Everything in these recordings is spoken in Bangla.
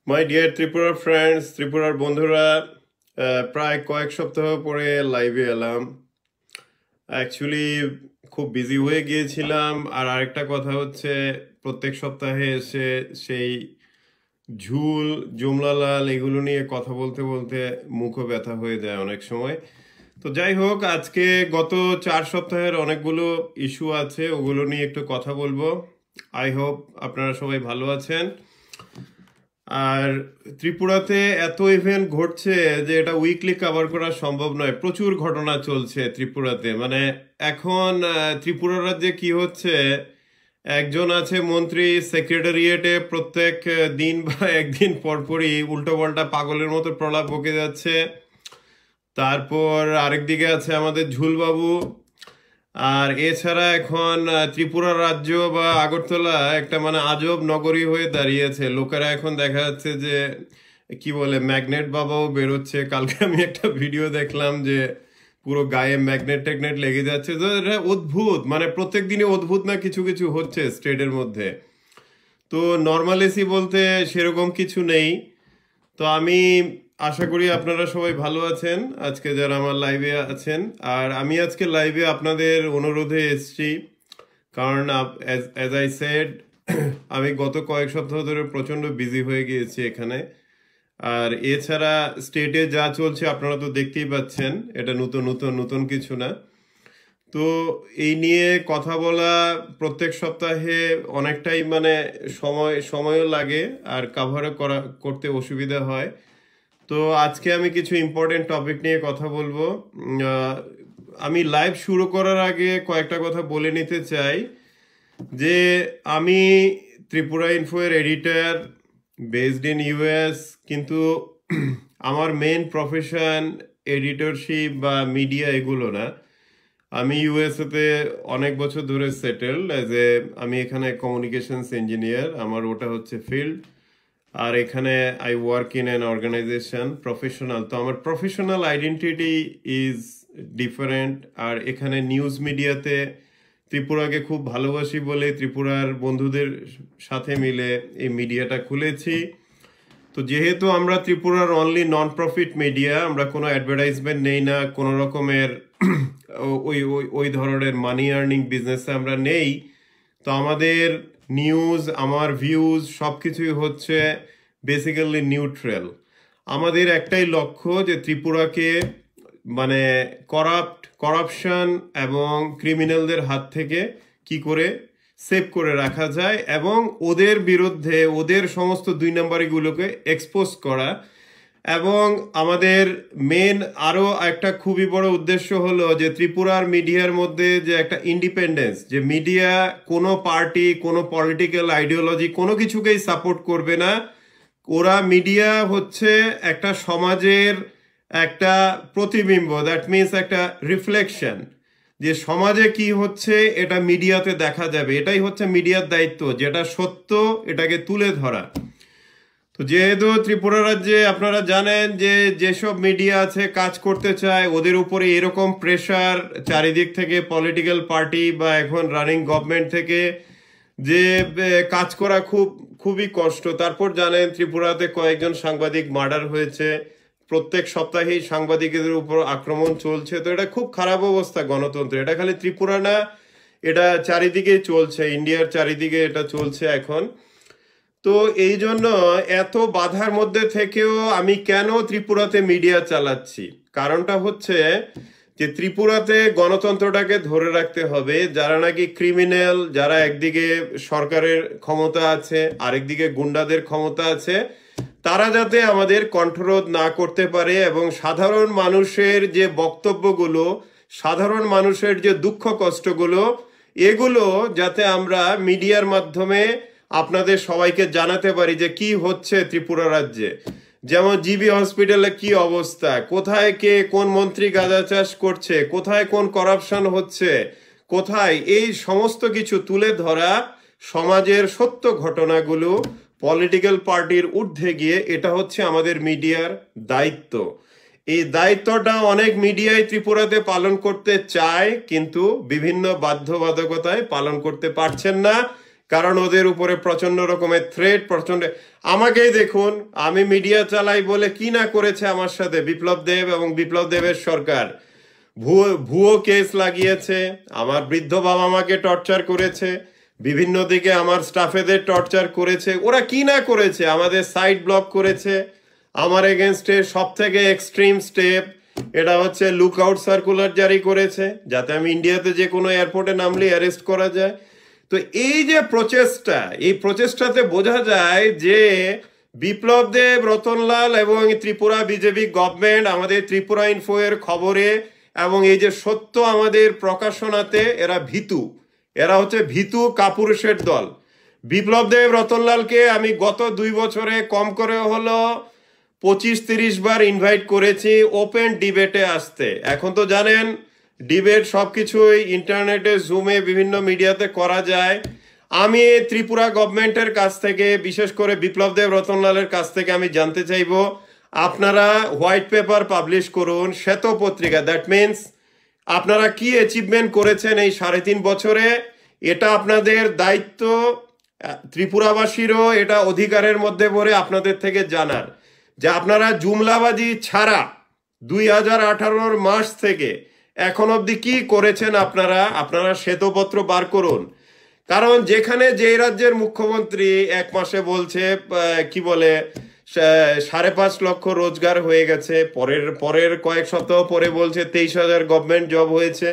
মাই ডিয়ার ত্রিপুরার ফ্রেন্ডস, ত্রিপুরার বন্ধুরা, প্রায় কয়েক সপ্তাহ পরে লাইভে এলাম। অ্যাকচুয়ালি খুব বিজি হয়ে গিয়েছিলাম। আর আরেকটা কথা হচ্ছে, প্রত্যেক সপ্তাহে এসে সেই ঝুল জমলালাল এগুলো নিয়ে কথা বলতে বলতে মুখও ব্যথা হয়ে যায় অনেক সময়। তো যাই হোক, আজকে গত 4 সপ্তাহের অনেকগুলো ইস্যু আছে, ওগুলো নিয়ে একটু কথা বলবো। আই হোপ আপনারা সবাই ভালো আছেন। আর ত্রিপুরাতে এত ইভেন্ট ঘটছে যে এটা উইকলি কভার করা সম্ভব নয়। প্রচুর ঘটনা চলছে ত্রিপুরাতে। মানে এখন ত্রিপুরা রাজ্যে কি হচ্ছে, একজন আছে মন্ত্রী, সেক্রেটারিয়েটে প্রত্যেক দিন বা একদিন পরপরই উল্টোপাল্টা পাগলের মতো প্রলাপ বকে যাচ্ছে। তারপর আরেকদিকে আছে আমাদের ঝুলবাবু। আর এছাড়া এখন ত্রিপুরা রাজ্য বা আগরতলা একটা মানে আজব নগরী হয়ে দাঁড়িয়েছে। লোকেরা এখন দেখা যাচ্ছে যে কি বলে, ম্যাগনেট বাবাও বেরোচ্ছে। কালকে আমি একটা ভিডিও দেখলাম যে পুরো গায়ে ম্যাগনেট ট্যাগনেট লেগে যাচ্ছে। তো এটা অদ্ভুত, মানে প্রত্যেক দিনই অদ্ভুত না কিছু কিছু হচ্ছে স্টেটের মধ্যে। তো নর্মালিসি বলতে সেরকম কিছু নেই। তো আমি আশা করি আপনারা সবাই ভালো আছেন, আজকে যারা আমার লাইভে আছেন। আর আমি আজকে লাইভে আপনাদের অনুরোধে এসেছি, কারণ অ্যাজ আই সেড, আমি গত কয়েক সপ্তাহ ধরে প্রচণ্ড বিজি হয়ে গিয়েছি এখানে। আর এছাড়া স্টেটে যা চলছে আপনারা তো দেখতেই পাচ্ছেন, এটা নতুন নতুন নতুন কিছু না। তো এই নিয়ে কথা বলা প্রত্যেক সপ্তাহে অনেকটাই মানে সময়ও লাগে, আর কাভারও করতে অসুবিধা হয়। তো আজকে আমি কিছু ইম্পর্টেন্ট টপিক নিয়ে কথা বলবো। আমি লাইভ শুরু করার আগে কয়েকটা কথা বলে নিতে চাই যে আমি ত্রিপুরা ইনফো এর এডিটর, বেসড ইন ইউএস, কিন্তু আমার মেন প্রফেশন এডিটরশিপ বা মিডিয়া এগুলো না। আমি ইউএসএতে অনেক বছর ধরে সেটেলড আমি এখানে কমিউনিকেশনস ইঞ্জিনিয়ার, আমার ওটা হচ্ছে ফিল্ড। আর এখানে I work in an organisation professional. তো আমার প্রফেশনাল আইডেন্টিটি ইজ ডিফারেন্ট। আর এখানে নিউজ মিডিয়াতে ত্রিপুরাকে খুব ভালোবাসি বলে ত্রিপুরার বন্ধুদের সাথে মিলে এই মিডিয়াটা খুলেছি। তো যেহেতু আমরা ত্রিপুরার অনলি নন প্রফিট মিডিয়া, আমরা কোনো অ্যাডভার্টাইজমেন্ট নেই না, কোনো রকমের ওই ওই ওই ধরনের মানি আর্নিং বিজনেসে আমরা নেই। তো আমাদের নিউজ, আমার ভিউজ সব কিছুই হচ্ছে বেসিক্যালি নিউট্রাল। আমাদের একটাই লক্ষ্য যে ত্রিপুরাকে মানে করাপশন এবং ক্রিমিনালদের হাত থেকে কি করে সেভ করে রাখা যায়, এবং ওদের বিরুদ্ধে ওদের সমস্ত 2 নম্বরিগুলোকে এক্সপোজ করা। এবং আমাদের মেন আরও একটা খুবই বড় উদ্দেশ্য হলো যে ত্রিপুরার মিডিয়ার মধ্যে যে একটা ইন্ডিপেন্ডেন্স, যে মিডিয়া কোনো পার্টি, কোনো পলিটিক্যাল আইডিওলজি কোনো কিছুকেই সাপোর্ট করবে না। ওরা মিডিয়া হচ্ছে একটা সমাজের একটা প্রতিবিম্ব, দ্যাট মিনস একটা রিফ্লেকশন, যে সমাজে কি হচ্ছে এটা মিডিয়াতে দেখা যাবে। এটাই হচ্ছে মিডিয়ার দায়িত্ব, যেটা সত্য এটাকে তুলে ধরা। তো যেহেতু ত্রিপুরা রাজ্যে আপনারা জানেন যে যেসব মিডিয়া আছে কাজ করতে চায়, ওদের উপরে এরকম প্রেশার চারিদিক থেকে, পলিটিক্যাল পার্টি বা এখন রানিং গভর্নমেন্ট থেকে, যে কাজ করা খুবই কষ্ট। তারপর জানেন ত্রিপুরাতে কয়েকজন সাংবাদিক মার্ডার হয়েছে, প্রত্যেক সপ্তাহেই সাংবাদিকদের উপর আক্রমণ চলছে। তো এটা খুব খারাপ অবস্থা গণতন্ত্র। এটা খালি ত্রিপুরা না, এটা চারিদিকেই চলছে, ইন্ডিয়ার চারিদিকে এটা চলছে এখন। তো এই জন্য এত বাধার মধ্যে থেকেও আমি কেন ত্রিপুরাতে মিডিয়া চালাচ্ছি, কারণটা হচ্ছে যে ত্রিপুরাতে গণতন্ত্রটাকে ধরে রাখতে হবে। যারা নাকি ক্রিমিনাল, যারা একদিকে সরকারের ক্ষমতা আছে আরেকদিকে গুন্ডাদের ক্ষমতা আছে, তারা যাতে আমাদের কণ্ঠরোধ না করতে পারে, এবং সাধারণ মানুষের যে বক্তব্যগুলো, সাধারণ মানুষের যে দুঃখ কষ্টগুলো, এগুলো যাতে আমরা মিডিয়ার মাধ্যমে আপনাদের সবাইকে জানাতে পারি যে কি হচ্ছে ত্রিপুরা রাজ্যে। যেমন জিবি হসপিটালে কি অবস্থা, কোথায় কে কোন মন্ত্রী গাঁজা চাষ করছে, কোথায় কোন করাপশন হচ্ছে, কোথায়, এই সমস্ত কিছু তুলে ধরা, সমাজের সত্য ঘটনাগুলো পলিটিক্যাল পার্টির ঊর্ধ্বে গিয়ে, এটা হচ্ছে আমাদের মিডিয়ার দায়িত্ব। এই দায়িত্বটা অনেক মিডিয়াই ত্রিপুরাতে পালন করতে চায়, কিন্তু বিভিন্ন বাধ্যবাধকতায় পালন করতে পারছেন না। কারণ ওদের উপরে প্রচন্ড রকমের থ্রেট, প্রচন্ড। আমাকেই দেখুন, আমি মিডিয়া চালাই বলে কি না করেছে আমার সাথে বিপ্লব দেব এবং বিপ্লব দেবের সরকার। ভুয়ো কেস লাগিয়েছে, আমার বৃদ্ধ বাবা মাকে টর্চার করেছে, বিভিন্ন দিকে আমার স্টাফেদের টর্চার করেছে, ওরা কি না করেছে, আমাদের সাইট ব্লক করেছে, আমার এগেনস্টে সব থেকে এক্সট্রিম স্টেপ এটা হচ্ছে লুক আউট সার্কুলার জারি করেছে, যাতে আমি ইন্ডিয়াতে যে কোনো এয়ারপোর্টে নামলে অ্যারেস্ট করা যায়। তো এই যে প্রচেষ্টা, এই প্রচেষ্টাতে বোঝা যায় যে বিপ্লব দেব, রতনলাল এবং ত্রিপুরা বিজেপি গভর্নমেন্ট আমাদের ত্রিপুরা ইনফো এর খবরে এবং এই যে সত্য আমাদের প্রকাশনাতে এরা ভীতু, এরা হচ্ছে ভীতু কাপুরুষের দল। বিপ্লব দেব, রতনলালকে আমি গত 2 বছরে কম করে হলো 25-30 বার ইনভাইট করেছি ওপেন ডিবেটে আসতে। এখন তো জানেন ডিবেট সবকিছুই ইন্টারনেটে, জুমে, বিভিন্ন মিডিয়াতে করা যায়। আমি ত্রিপুরা গভর্নমেন্টের কাছ থেকে, বিশেষ করে বিপ্লব দেব, রতনলালের কাছ থেকে আমি জানতে চাইব, আপনারা হোয়াইট পেপার পাবলিশ করুন, শ্বেত পত্রিকা। দ্যাট মিনস আপনারা কি অ্যাচিভমেন্ট করেছেন এই 3.5 বছরে, এটা আপনাদের দায়িত্ব, ত্রিপুরাবাসীরও এটা অধিকারের মধ্যে পড়ে আপনাদের থেকে জানার যে আপনারা জুমলাবাজি ছাড়া 2018 মার্চ থেকে এখন অবধি কি করেছেন। আপনারা শ্বেতপত্র বার করুন। কারণ যেখানে যে রাজ্যের মুখ্যমন্ত্রী 1 মাসে বলছে কি বলে 5.5 লক্ষ রোজগার হয়ে গেছে, পরের কয়েক সপ্তাহ পরে বলছে 23,000 গভর্নমেন্ট জব হয়েছে,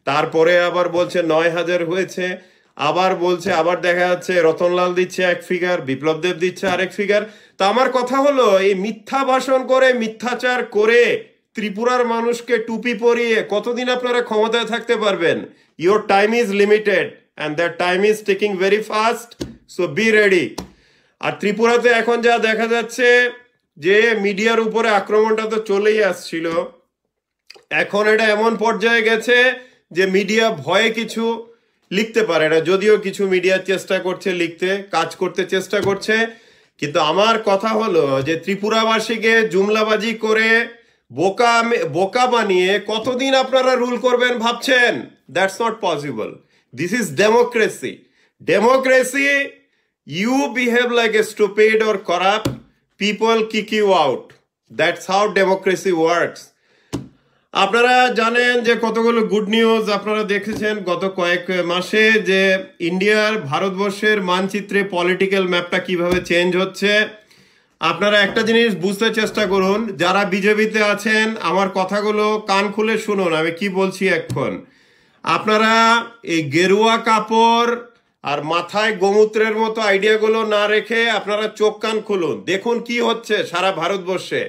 তারপরে আবার বলছে 9,000 হয়েছে, আবার বলছে, আবার দেখা যাচ্ছে রতনলাল দিচ্ছে এক ফিগার, বিপ্লব দেব দিচ্ছে আরেক ফিগার। তো আমার কথা হলো, এই মিথ্যা ভাষণ করে, মিথ্যাচার করে ত্রিপুরার মানুষকে টুপি পরিয়ে কতদিন আপনারা ক্ষমতায় থাকতে পারবেন? Your time is limited and that time is ticking very fast, so be ready. আর ত্রিপুরাতে এখন যা দেখা যাচ্ছে যে মিডিয়ার উপরে আক্রমণটা তো চলেই আসছিল, এখন এটা এমন পর্যায়ে গেছে যে মিডিয়া ভয়ে কিছু লিখতে পারে না, যদিও কিছু মিডিয়া চেষ্টা করছে লিখতে, কাজ করতে চেষ্টা করছে। কিন্তু আমার কথা হলো যে ত্রিপুরাবাসীকে জুমলাবাজি করে বোকা বানিয়ে কতদিন আপনারা রুল করবেন ভাবছেন? That's not possible. This is democracy. Democracy, you behave like a stupid or corrupt, people kick you out. That's how democracy works. আপনারা জানেন যে কতগুলো গুড নিউজ আপনারা দেখেছেন গত কয়েক মাসে, যে ইন্ডিয়ার, ভারতবর্ষের মানচিত্রে পলিটিক্যাল ম্যাপটা কিভাবে চেঞ্জ হচ্ছে। আপনারা একটা জিনিস বুঝতে চেষ্টা করুন, যারা বিজেপিতে আছেন আমার কথাগুলো কান খুলে শুনুন আমি কি বলছি এখন। আপনারা এই গেরুয়া কাপড় আর মাথায় গোমূত্রের মতো আইডিয়াগুলো না রেখে আপনারা চোখ কান খুলুন, দেখুন কি হচ্ছে সারা ভারতবর্ষে।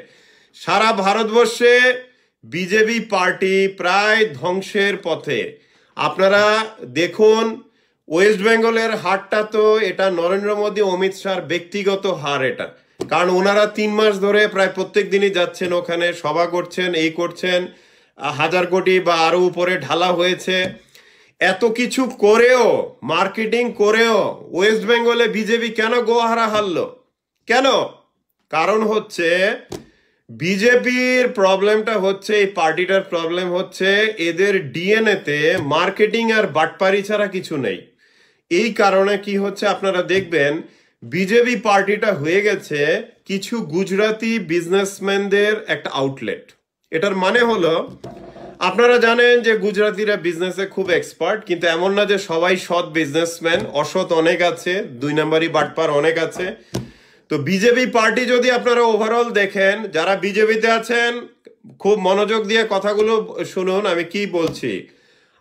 সারা ভারতবর্ষে বিজেপি পার্টি প্রায় ধ্বংসের পথে। আপনারা দেখুন, ওয়েস্ট বেঙ্গলের হারটা তো এটা নরেন্দ্র মোদী, অমিত শাহর ব্যক্তিগত হার এটা, কারণ ওনারা 3 মাস ধরে প্রায় প্রত্যেক দিনই যাচ্ছেন ওখানে, সভা করছেন, এই করছেন, 1000 কোটি বা আরো উপরে ঢালা হয়েছে। এত কিছু করেও, মার্কেটিং করেও ওয়েস্ট বেঙ্গলে বিজেপি কেন গোহারা হারলো? কেন? কারণ হচ্ছে বিজেপির প্রবলেমটা হচ্ছে, এই পার্টিটার প্রবলেম হচ্ছে এদের ডিএনএতে মার্কেটিং আর বাটপারি ছাড়া কিছু নেই। এই কারণে কি হচ্ছে আপনারা দেখবেন, বিজেপি পার্টিটা হয়ে গেছে কিছু গুজরাটি বিজনেসম্যানদের একটা আউটলেট। এটার মানে হলো, আপনারা জানেন যে গুজরাটিরা বিজনেসে খুব এক্সপার্ট, কিন্তু এমন না যে সবাই সৎ বিজনেসম্যান, অসৎ অনেক আছে, 2 নম্বরই বাটপার অনেক আছে। তো বিজেপি পার্টি যদি আপনারা ওভারঅল দেখেন, যারা বিজেপিতে আছেন খুব মনোযোগ দিয়ে কথাগুলো শুনুন আমি কি বলছি।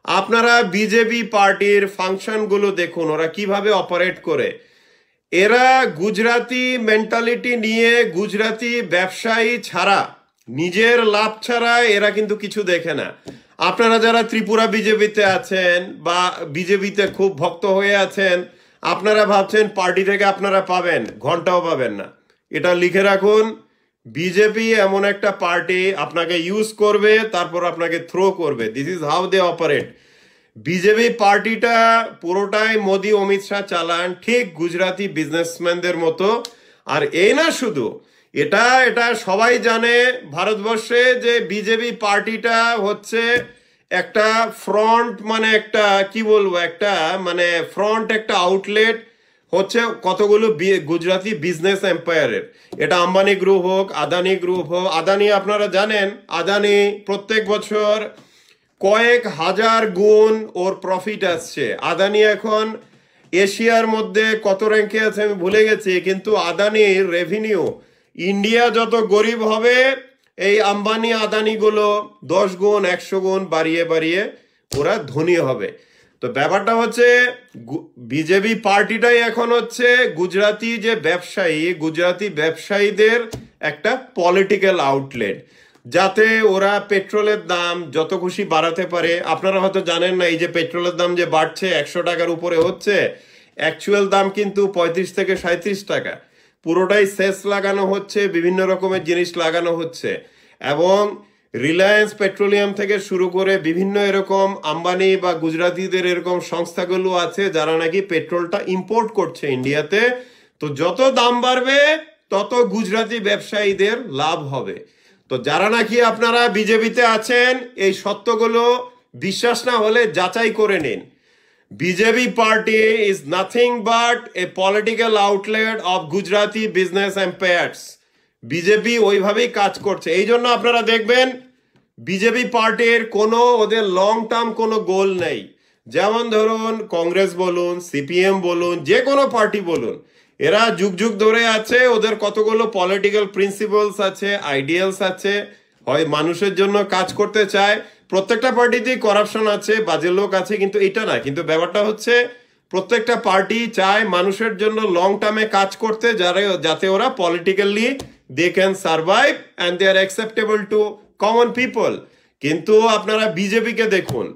আপনারা বিজেপি পার্টির ফাংশনগুলো দেখুন, ওরা কিভাবে অপারেট করে। এরা গুজরাটি মেন্টালিটি নিয়ে, গুজরাটি ব্যবসায়ী ছাড়া, নিজের লাভ ছাড়া এরা কিন্তু কিছু দেখে না। আপনারা যারা ত্রিপুরা বিজেপিতে আছেন বা বিজেপিতে খুব ভক্ত হয়ে আছেন, আপনারা ভাবছেন পার্টি থেকে আপনারা পাবেন, ঘন্টাও পাবেন না। এটা লিখে রাখুন, বিজেপি এমন একটা পার্টি আপনাকে ইউজ করবে, তারপর আপনাকে থ্রো করবে। This is how they operate. BJP পার্টিটা পুরোটাই মোদি, অমিত শাহ চালান, ঠিক গুজরাটি বিজনেসম্যানদের মতো। আর এই না শুধু এটা সবাই জানে ভারতবর্ষে যে বিজেপি পার্টিটা হচ্ছে একটা ফ্রন্ট, মানে একটা কি বলবো, একটা মানে ফ্রন্ট, একটা আউটলেট হচ্ছে কতগুলো গুজরাটি বিজনেস এম্পায়ারের। এটা আম্বানি গ্রুপ হোক, আদানি গ্রুপ হোক। আদানি আপনারা জানেন, আদানি প্রত্যেক বছর কয়েক হাজার গুণ ওর প্রফিট আসছে। আদানি এখন এশিয়ার মধ্যে কত র্যাঙ্কে আছে আমি ভুলে গেছি, কিন্তু আদানির রেভিনিউ, ইন্ডিয়া যত গরিব হবে এই আম্বানি আদানিগুলো 10 গুণ 100 গুণ বাড়িয়ে বাড়িয়ে ওরা ধনী হবে। তো ব্যাপারটা হচ্ছে বিজেপি পার্টিটাই এখন হচ্ছে গুজরাটি যে ব্যবসায়ী, গুজরাটি ব্যবসায়ীদের একটা পলিটিক্যাল আউটলেট, যাতে ওরা পেট্রোলের দাম যত খুশি বাড়াতে পারে। আপনারা হয়তো জানেন না, এই যে পেট্রোলের দাম যে বাড়ছে 100 টাকার উপরে হচ্ছে, অ্যাকচুয়াল দাম কিন্তু 35 থেকে 37 টাকা। পুরোটাই সেস লাগানো হচ্ছে, বিভিন্ন রকমের জিনিস লাগানো হচ্ছে। এবং রিলায়েন্স পেট্রোলিয়াম থেকে শুরু করে বিভিন্ন এরকম আম্বানি বা গুজরাটিদের এরকম সংস্থাগুলো আছে যারা নাকি পেট্রোলটা ইম্পোর্ট করছে ইন্ডিয়াতে। তো যত দাম বাড়বে তত গুজরাটি ব্যবসায়ীদের লাভ হবে। তো যারা নাকি আপনারা বিজেপিতে আছেন, এই সত্যগুলো বিশ্বাস না হলে যাচাই করে নিন। BJP party is nothing but a political outlet of Gujarati business empires. BJP ওইভাবেই কাজ করছে। এই জন্য আপনারা দেখবেন বিজেপি পার্টির কোনো ওদের লং টার্ম কোনো গোল নেই। যেমন ধরুন কংগ্রেস বলুন, সিপিএম বলুন, যে কোনো পার্টি বলুন, এরা যুগ যুগ ধরে আছে, ওদের কতগুলো পলিটিক্যাল প্রিন্সিপালস আছে, আইডিয়ালস আছে, হয় মানুষের জন্য কাজ করতে চায়। প্রত্যেকটা পার্টিতেই করাপশন আছে, বাজে লোক আছে, কিন্তু এটা না। কিন্তু ব্যাপারটা হচ্ছে প্রত্যেকটা পার্টি চায় মানুষের জন্য লং টার্মে কাজ করতে, যাতে ওরা politically they can survive and they are acceptable to common people. কিন্তু আপনারা বিজেপিকে দেখুন,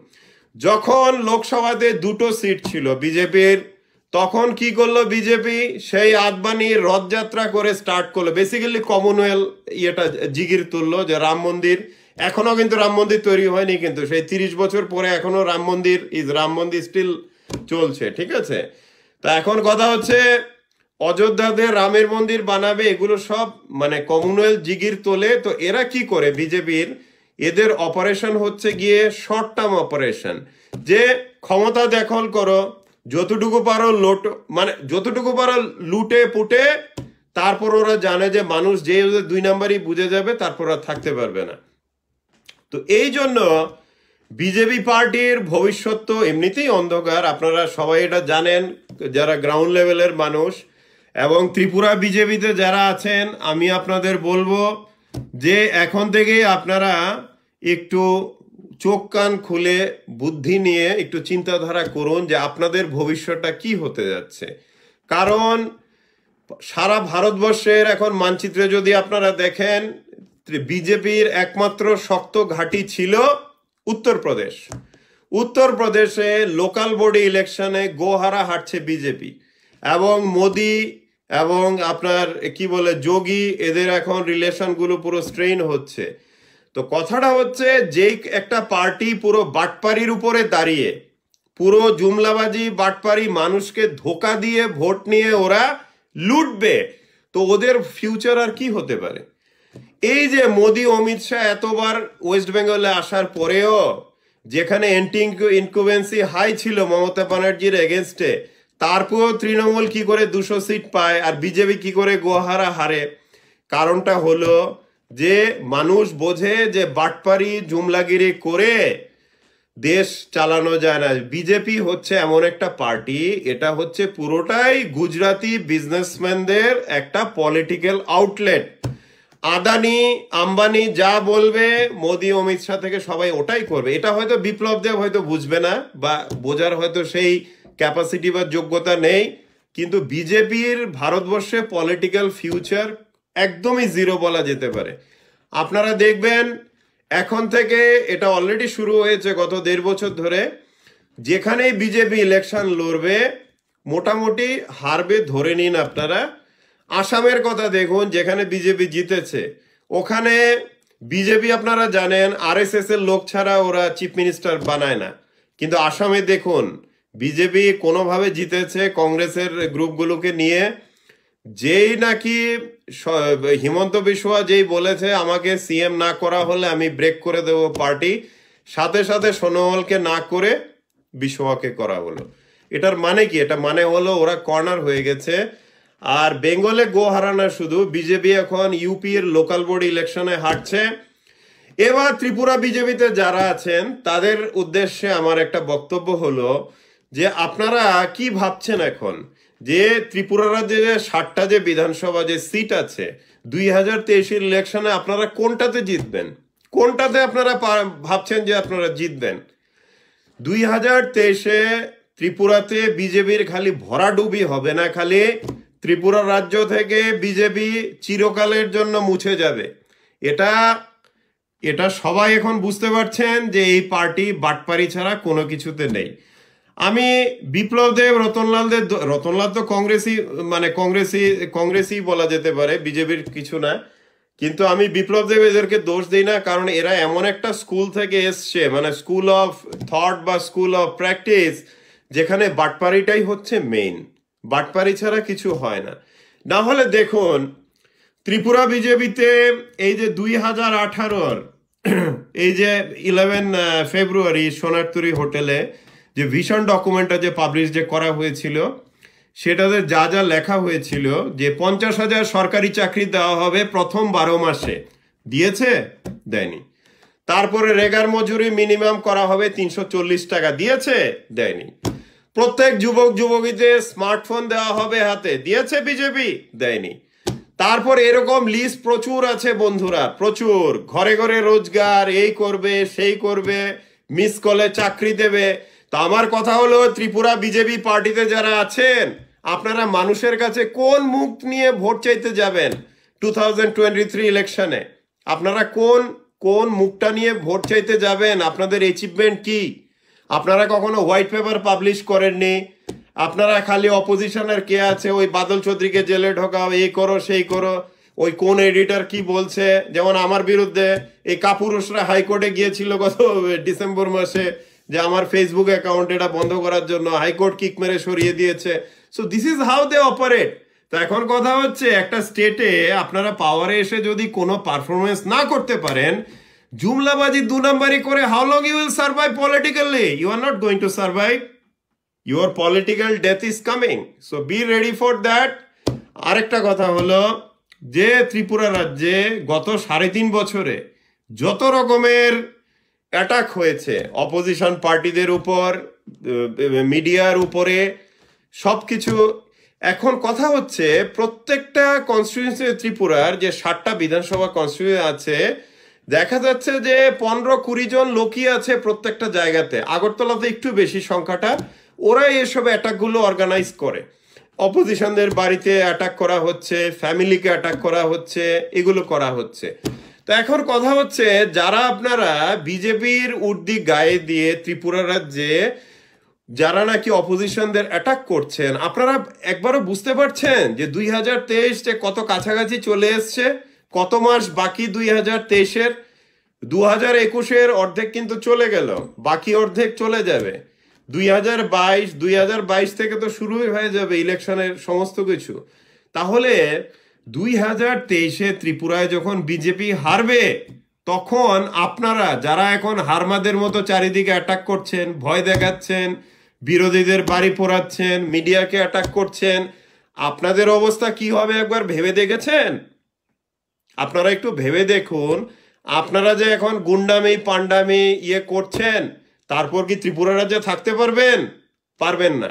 যখন লোকসভাতে 2টো সিট ছিল বিজেপির, তখন কি করলো বিজেপি? সেই আদবানির রথযাত্রা করে স্টার্ট করলো, বেসিক্যালি কমনওয়েলথ ইয়েটা জিগির তুললো যে রাম মন্দির। এখনো কিন্তু রাম মন্দির তৈরি হয়নি, কিন্তু সেই 30 বছর পরে এখনো রাম মন্দির স্টিল চলছে, ঠিক আছে? তা এখন কথা হচ্ছে অযোধ্যাতে রামের মন্দির বানাবে, এগুলো সব মানে কমনওয়েলথ জিগির তোলে। তো এরা কি করে বিজেপির, এদের অপারেশন হচ্ছে গিয়ে শর্ট টার্ম অপারেশন, যে ক্ষমতা দখল করো, যতটুকু পারো যতটুকু পারো লুটে পুটে, তারপর ওরা জানে যে মানুষ যে 2 নাম্বারই বুঝে যাবে, তারপর আর থাকতে পারবে না। তো এই জন্য বিজেপি পার্টির ভবিষ্যৎ তো এমনিতেই অন্ধকার, আপনারা সবাই এটা জানেন যারা গ্রাউন্ড লেভেলের মানুষ। এবং ত্রিপুরা বিজেপিতে যারা আছেন, আমি আপনাদের বলবো যে এখন থেকেই আপনারা একটু চোখ কান খুলে বুদ্ধি নিয়ে একটু চিন্তাধারা করুন যে আপনাদের ভবিষ্যৎটা কি হতে যাচ্ছে। কারণ সারা ভারতবর্ষের এখন মানচিত্রে যদি আপনারা দেখেন, বিজেপির একমাত্র শক্ত ঘাঁটি ছিল উত্তরপ্রদেশ। উত্তরপ্রদেশে লোকাল বডি ইলেকশনে গোহারা হারছে বিজেপি, এবং মোদি এবং আপনার কি বলে যোগী, এদের এখন রিলেশনগুলো পুরো স্ট্রেইন হচ্ছে। তো কথাটা হচ্ছে, যেই একটা পার্টি পুরো বাটপারির উপরে দাঁড়িয়ে, পুরো জুমলাবাজি বাটপারি, মানুষকে ধোকা দিয়ে ভোট নিয়ে ওরা লুটবে, তো ওদের ফিউচার আর কি হতে পারে? এই যে মোদি অমিত শাহ এতবার ওয়েস্ট বেঙ্গলে আসার পরেও, যেখানে অ্যান্টি ইনকুবেন্সি হাই ছিল মমতা ব্যানার্জির এগেনস্টে, তারপর তৃণমূল কি করে 200 সিট পায় আর বিজেপি কি করে গোহারা হারে? কারণটা হলো যে মানুষ বোঝে যে বাটপারি জুমলাগিরি করে দেশ চালানো যায় না। বিজেপি হচ্ছে এমন একটা পার্টি, এটা হচ্ছে পুরোটাই গুজরাটি বিজনেসম্যানদের একটা পলিটিক্যাল আউটলেট। আদানি আম্বানি যা বলবে, মোদি অমিত শাহ থেকে সবাই ওটাই করবে। এটা হয়তো বিপ্লব দেব হয়তো বুঝবে না, বা বোঝার হয়তো সেই ক্যাপাসিটি বা যোগ্যতা নেই, কিন্তু বিজেপির ভারতবর্ষে পলিটিক্যাল ফিউচার একদমই জিরো বলা যেতে পারে। আপনারা দেখবেন এখন থেকে, এটা অলরেডি শুরু হয়েছে গত 1.5 বছর ধরে, যেখানেই বিজেপি ইলেকশন লড়বে মোটামুটি হারবে ধরে নিন আপনারা। আসামের কথা দেখুন, যেখানে বিজেপি জিতেছে, ওখানে বিজেপি আপনারা জানেন আরএসএস এর লোক ছাড়া ওরা চিফ মিনিস্টার বানায় না, কিন্তু আসামে দেখুন বিজেপি কোনোভাবে জিতেছে কংগ্রেসের গ্রুপগুলোকে নিয়ে। যেই নাকি হিমন্ত বিশ্বা যেই বলেছে আমাকে সিএম না করা হলে আমি ব্রেক করে দেব পার্টি, সাথে সাথে সোনোয়ালকে না করে বিশ্বাকে করা হলো। এটার মানে কি? এটা মানে হলো ওরা কর্নার হয়ে গেছে। আর বেঙ্গলে গো হারানা শুধু, বিজেপি এখন ইউপি এর লোকাল বডি ইলেকশনে হারছে। এবার ত্রিপুরা বিজেপিতে যারা আছেন তাদের উদ্দেশ্যে আমার একটা বক্তব্য হলো যে আপনারা কি ভাবছেন এখন, যে ত্রিপুরা রাজ্যে যে 60টা যে বিধানসভা যে সিট আছে 2023 ইলেকশনে আপনারা কোনটাতে জিতবেন? কোনটাতে আপনারা ভাবছেন যে আপনারা জিতবেন? 2023-এ ত্রিপুরাতে বিজেপির খালি ভরাডুবি হবে না, খালি ত্রিপুরা রাজ্য থেকে বিজেপি চিরকালের জন্য মুছে যাবে। এটা এটা সবাই এখন বুঝতে পারছেন যে এই পার্টি বাটপারি ছাড়া কোনো কিছুতে নেই। আমি বিপ্লব দেব, রতনলাল তো কংগ্রেসই, মানে কংগ্রেসই বলা যেতে পারে, বিজেপির কিছু না। কিন্তু আমি বিপ্লব দেব এদেরকে দোষ দিই না, কারণ এরা এমন একটা স্কুল থেকে এসছে, মানে স্কুল অফ থট বা স্কুল অফ প্র্যাকটিস, যেখানে বাটপারিটাই হচ্ছে মেইন। বাটপারি ছাড়া কিছু হয় না। না হলে দেখুন ত্রিপুরা বিজেপিতে এই যে 2018-র এই যে 11 ফেব্রুয়ারি সোনারতরী হোটেলে যে ভিশন ডকুমেন্টটা যে পাবলিশ যে করা হয়েছিল, সেটাতে যা যা লেখা হয়েছিল যে 50,000 সরকারি চাকরি দেওয়া হবে প্রথম 12 মাসে, দিয়েছে? দেয়নি। তারপরে রেগার মজুরি মিনিমাম করা হবে 340 টাকা, দিয়েছে? দেয়নি। প্রত্যেক যুবক যুবতীদের স্মার্টফোন দেওয়া হবে হাতে, দিয়েছে বিজেপি? দেয়নি। তারপর এরকম লিস্ট প্রচুর আছে বন্ধুরা, প্রচুর। ঘরে ঘরে রোজগার, এই করবে সেই করবে, মিস কলে চাকরি দেবে। তো আমার কথা হলো ত্রিপুরা বিজেপি পার্টিতে যারা আছেন, আপনারা মানুষের কাছে কোন মুখ নিয়ে ভোট চাইতে যাবেন 2023 ইলেকশনে? আপনারা কোন মুখটা নিয়ে ভোট চাইতে যাবেন? আপনাদের অ্যাচিভমেন্ট কি? আপনারা কখনো হোয়াইট পেপার পাবলিশ করেননি। আপনারা খালি অপোজিশনের কে আছে, ওই বাদল চৌধুরীকে জেলে ঢোকাও, এই করো সেই করো, ওই কোন এডিটর কি বলছে। যেমন আমার বিরুদ্ধে এই কাপুরুষরা হাইকোর্টে গিয়েছিল গত ডিসেম্বর মাসে, যে আমার ফেসবুক অ্যাকাউন্ট এটা বন্ধ করার জন্য হাইকোর্ট কিক মেরে সরিয়ে দিয়েছে। So this is how they operate. তো এখন কথা হচ্ছে, একটা স্টেটে আপনারা পাওয়ারে এসে যদি কোনো পারফরমেন্স না করতে পারেন, জুমলাবাজি 2 নম্বরই করে, how long you will survive politically? You are not going to survive. Your political death is coming, so be ready for that. আরেকটা কথা হলো যে ত্রিপুরা রাজ্যে গত 3.5 বছরে যত রকমের অ্যাটাক হয়েছে অপোজিশন পার্টিদের উপর, মিডিয়ার উপরে, সবকিছু। এখন কথা হচ্ছে প্রত্যেকটা কনস্টিটিউয়েন্সি ত্রিপুরার যে 60টা বিধানসভা কনস্টিটিউয়েন্সি আছে, দেখা যাচ্ছে যে 15-20 জন লোকই আছে প্রত্যেকটা জায়গাতে। আগরতলাতে একটু বেশি সংখ্যাটা, ওরাই এসব অ্যাটাকগুলো অর্গানাইজ করে। অপোজিশনদের বাড়িতে অ্যাটাক করা হচ্ছে, ফ্যামিলিকে অ্যাটাক করা হচ্ছে, এগুলো করা হচ্ছে। তো এখন কথা হচ্ছে, যারা আপনারা বিজেপির উর্দি গায়ে দিয়ে ত্রিপুরা রাজ্যে যারা নাকি অপোজিশনদের অ্যাটাক করছেন, আপনারা একবারও বুঝতে পারছেন যে 2023 যে কত কাছাকাছি চলে এসছে? কত মাস বাকি 2023-এর? 2021-এর অর্ধেক কিন্তু চলে গেল, বাকি অর্ধেক চলে যাবে 2022 থেকে তো শুরুই হয়ে যাবে ইলেকশনের সমস্ত কিছু। তাহলে 2023-এ ত্রিপুরায় যখন বিজেপি হারবে, তখন আপনারা যারা এখন হারমাদের মতো চারিদিকে অ্যাটাক করছেন, ভয় দেখাচ্ছেন, বিরোধীদের বাড়ি পোড়াচ্ছেন, মিডিয়াকে অ্যাটাক করছেন, আপনাদের অবস্থা কি হবে একবার ভেবে দেখেছেন? আপনারা একটু ভেবে দেখুন। আপনারা যে এখন গুন্ডামি পান্ডামি করছেন, তারপর কি ত্রিপুরা রাজ্যে থাকতে পারবেন? পারবেন না।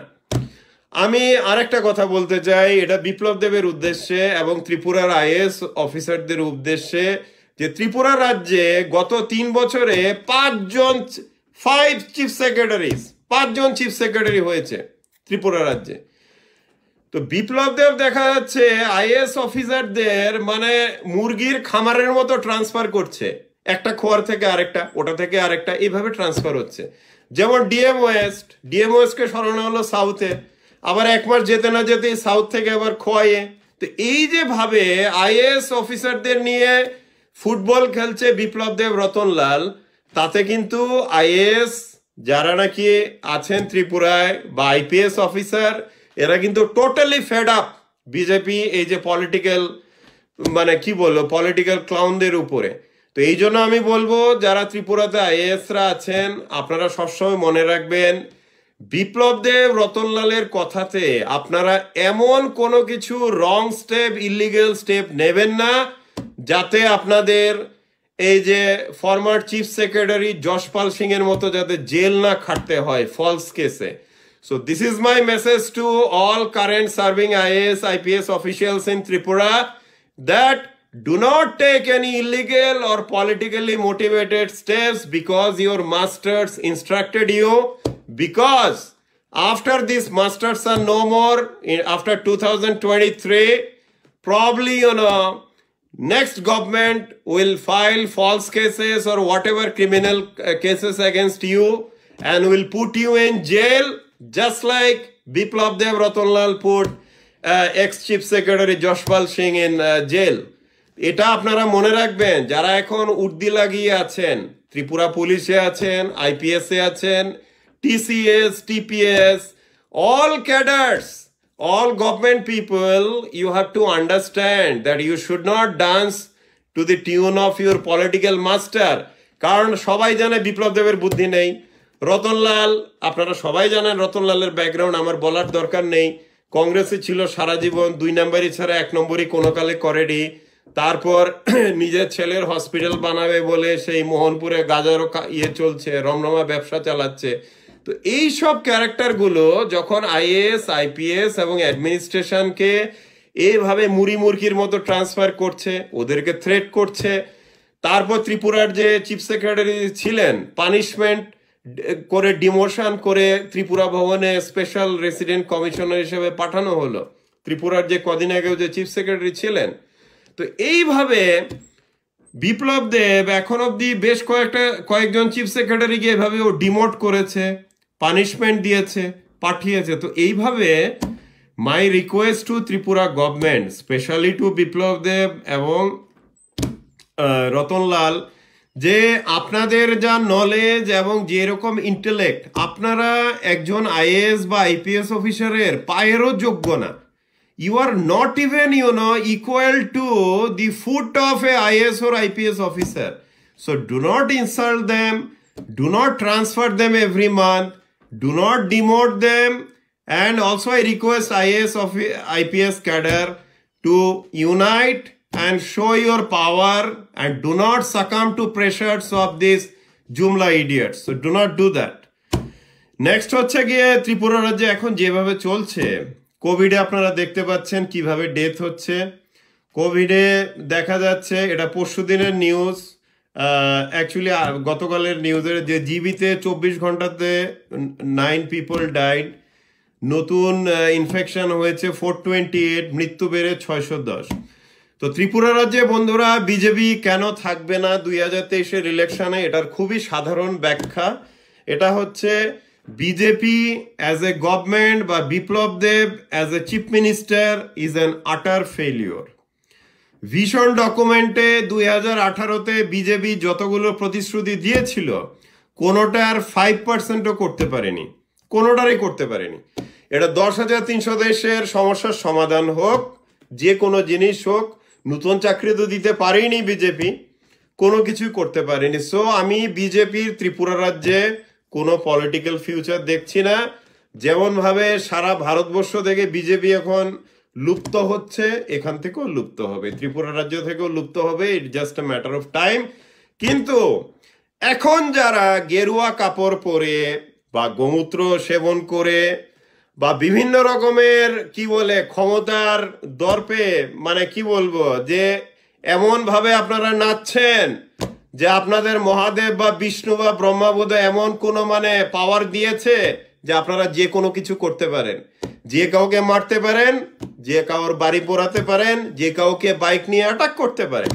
আমি আরেকটা কথা বলতে চাই, এটা বিপ্লব দেবের উদ্দেশ্যে এবং ত্রিপুরার আইএএস অফিসারদের উদ্দেশ্যে, যে ত্রিপুরা রাজ্যে গত 3 বছরে 5 জন চিফ সেক্রেটারি হয়েছে ত্রিপুরা রাজ্যে। তো বিপ্লব দেব দেখা যাচ্ছে আইএএস অফিসারদের মানে মুরগির খামারের মতো ট্রান্সফার করছে, একটা খোয়ার থেকে আরেকটা, ওটা থেকে আরেকটা, এইভাবে ট্রান্সফার হচ্ছে। যেমন ডিএম ওয়েস্টকে সরানো হলো সাউথে, আবার 1 মাস যেতে না যেতেই সাউথ থেকে আবার খোয়াইয়ে। তো এই যে ভাবে আইএএস অফিসারদের নিয়ে ফুটবল খেলছে বিপ্লব দেব, রতনলাল, তাতে কিন্তু আইএএস যারা নাকি আছেন ত্রিপুরায় বা আইপিএস অফিসার, এরা কিন্তু টোটালি ফেড আপ বিজেপি এই যে পলিটিক্যাল, মানে কি বলবো, পলিটিক্যাল ক্লাউনদের উপরে। তো এই জন্য আমি বলবো, যারা ত্রিপুরাতে আইএএসরা আছেন, আপনারা সবসময় মনে রাখবেন, বিপ্লব দেব রতনলালের কথাতে আপনারা এমন কোনো কিছু রং স্টেপ ইলিগাল স্টেপ নেবেন না যাতে আপনাদের এই যে former chief secretary Yashpal Singh এর মতো যাতে জেল না খাটতে হয় ফলস কেসে। So this is my message to all current serving IAS, IPS officials in Tripura that do not take any illegal or politically motivated steps because your masters instructed you, because after these masters are no more, after 2023, probably next government will file false cases or whatever criminal cases against you and will put you in jail just like Biplab Dev Ratanlal put ex-chief secretary Joshpal Singh in jail. এটা আপনারা মনে রাখবেন যারা এখন উর্দি লাগিয়ে আছেন, ত্রিপুরা পুলিশে আছেন, আইপিএস এ আছেন, TCS, TPS, all cadres, all government people, you have to understand that you should not dance to the tune of your political master. কারণ সবাই জানে বিপ্লব দেবের বুদ্ধি নেই। রতনলাল, আপনারা সবাই জানেন রতনলালের ব্যাকগ্রাউন্ড আমার বলার দরকার নেই। কংগ্রেসে ছিল সারা জীবন, 2 নম্বরই ছাড়া 1 নম্বরই কোনো কালে করেনি। তারপর নিজের ছেলের হসপিটাল বানাবে বলে সেই মোহনপুরে গাজারও চলছে, রমরমা ব্যবসা চালাচ্ছে। তো এই সব ক্যারেক্টারগুলো যখন আইএএস, আইপিএস এবং অ্যাডমিনিস্ট্রেশনকে এইভাবে মুড়ি মুরগির মতো ট্রান্সফার করছে, ওদেরকে থ্রেট করছে, তারপর ত্রিপুরার যে চিফ সেক্রেটারি ছিলেন পানিশমেন্ট করে ডিমোশন করে ত্রিপুরা ভবনে স্পেশাল রেসিডেন্ট কমিশনার হিসেবে পাঠানো হলো, ত্রিপুরার যে কদিন আগেও যে চিফ সেক্রেটারি ছিলেন। তো এইভাবে বিপ্লব দেব এখন অব্দি বেশ কয়েকজন চিফ সেক্রেটারিকে এভাবে ও ডিমোট করেছে, পানিশমেন্ট দিয়েছে, পাঠিয়েছে। তো এইভাবে my request to Tripura government, specially to Biplab Deb এবং রতনলাল, যে আপনাদের যা নলেজ এবং যেরকম ইন্টেলেক্ট, আপনারা একজন আইএএস বা আইপিএস অফিসারের পায়েরও যোগ্য না। You are not even, equal to the foot of a IAS or IPS officer. So do not insult them, do not transfer them every month, do not demote them. And also I request IAS of IPS cadre to unite and show your power and do not succumb to pressures of these Jumla idiots. So do not do that. Next হচ্ছে গিয়ে ত্রিপুরা রাজ্যে এখন যেভাবে চলছে, কোভিডে আপনারা দেখতে পাচ্ছেন কিভাবে ডেথ হচ্ছে। কোভিডে দেখা যাচ্ছে, এটা পরশু দিনের নিউজ, অ্যাকচুয়ালি গতকালের নিউজের, যে জিবিতে 24 ঘন্টাতে 9 পিপল ডাইড, নতুন ইনফেকশন হয়েছে 428, মৃত্যু বেড়ে 610। তো ত্রিপুরা রাজ্যে বন্ধুরা বিজেপি কেন থাকবে না 2023-এর ইলেকশনে, এটার খুবই সাধারণ ব্যাখ্যা। এটা হচ্ছে BJP as a government বা Biplab Deb as a chief minister is an utter failure. Vision ডকুমেন্টে 2018-তে বিজেপি যতগুলো প্রতিশ্রুতি দিয়েছিল কোনোটার 5%ও করতে পারেনি, কোনোটারই করতে পারেনি। এটা 10,300 দেশের সমস্যার সমাধান হোক, যে কোনো জিনিস হোক, নতুন চাকরি তো দিতে পারেনি বিজেপি, কোনো কিছুই করতে পারেনি। সো আমি বিজেপির ত্রিপুরা রাজ্যে কোনো পলিটিক্যাল ফিউচার দেখছি না। যেমনভাবে সারা ভারতবর্ষ থেকে বিজেপি এখন লুপ্ত হচ্ছে, এখান থেকেও লুপ্ত হবে, ত্রিপুরা রাজ্য থেকেও লুপ্ত হবে, it just a matter of time. কিন্তু এখন যারা গেরুয়া কাপড় পরে বা গোমূত্র সেবন করে বা বিভিন্ন রকমের ক্ষমতার দর্পে, মানে কি বলবো, যে এমনভাবে আপনারা নাচছেন যে আপনাদের মহাদেব বা বিষ্ণু বা ব্রহ্মা বোধহয় এমন কোনো পাওয়ার দিয়েছে যে আপনারা যে কোনো কিছু করতে পারেন, যে কাউকে মারতে পারেন, যে কাউর বাড়ি পোড়াতে পারেন, যে কাউকে বাইক নিয়ে অ্যাটাক করতে পারেন।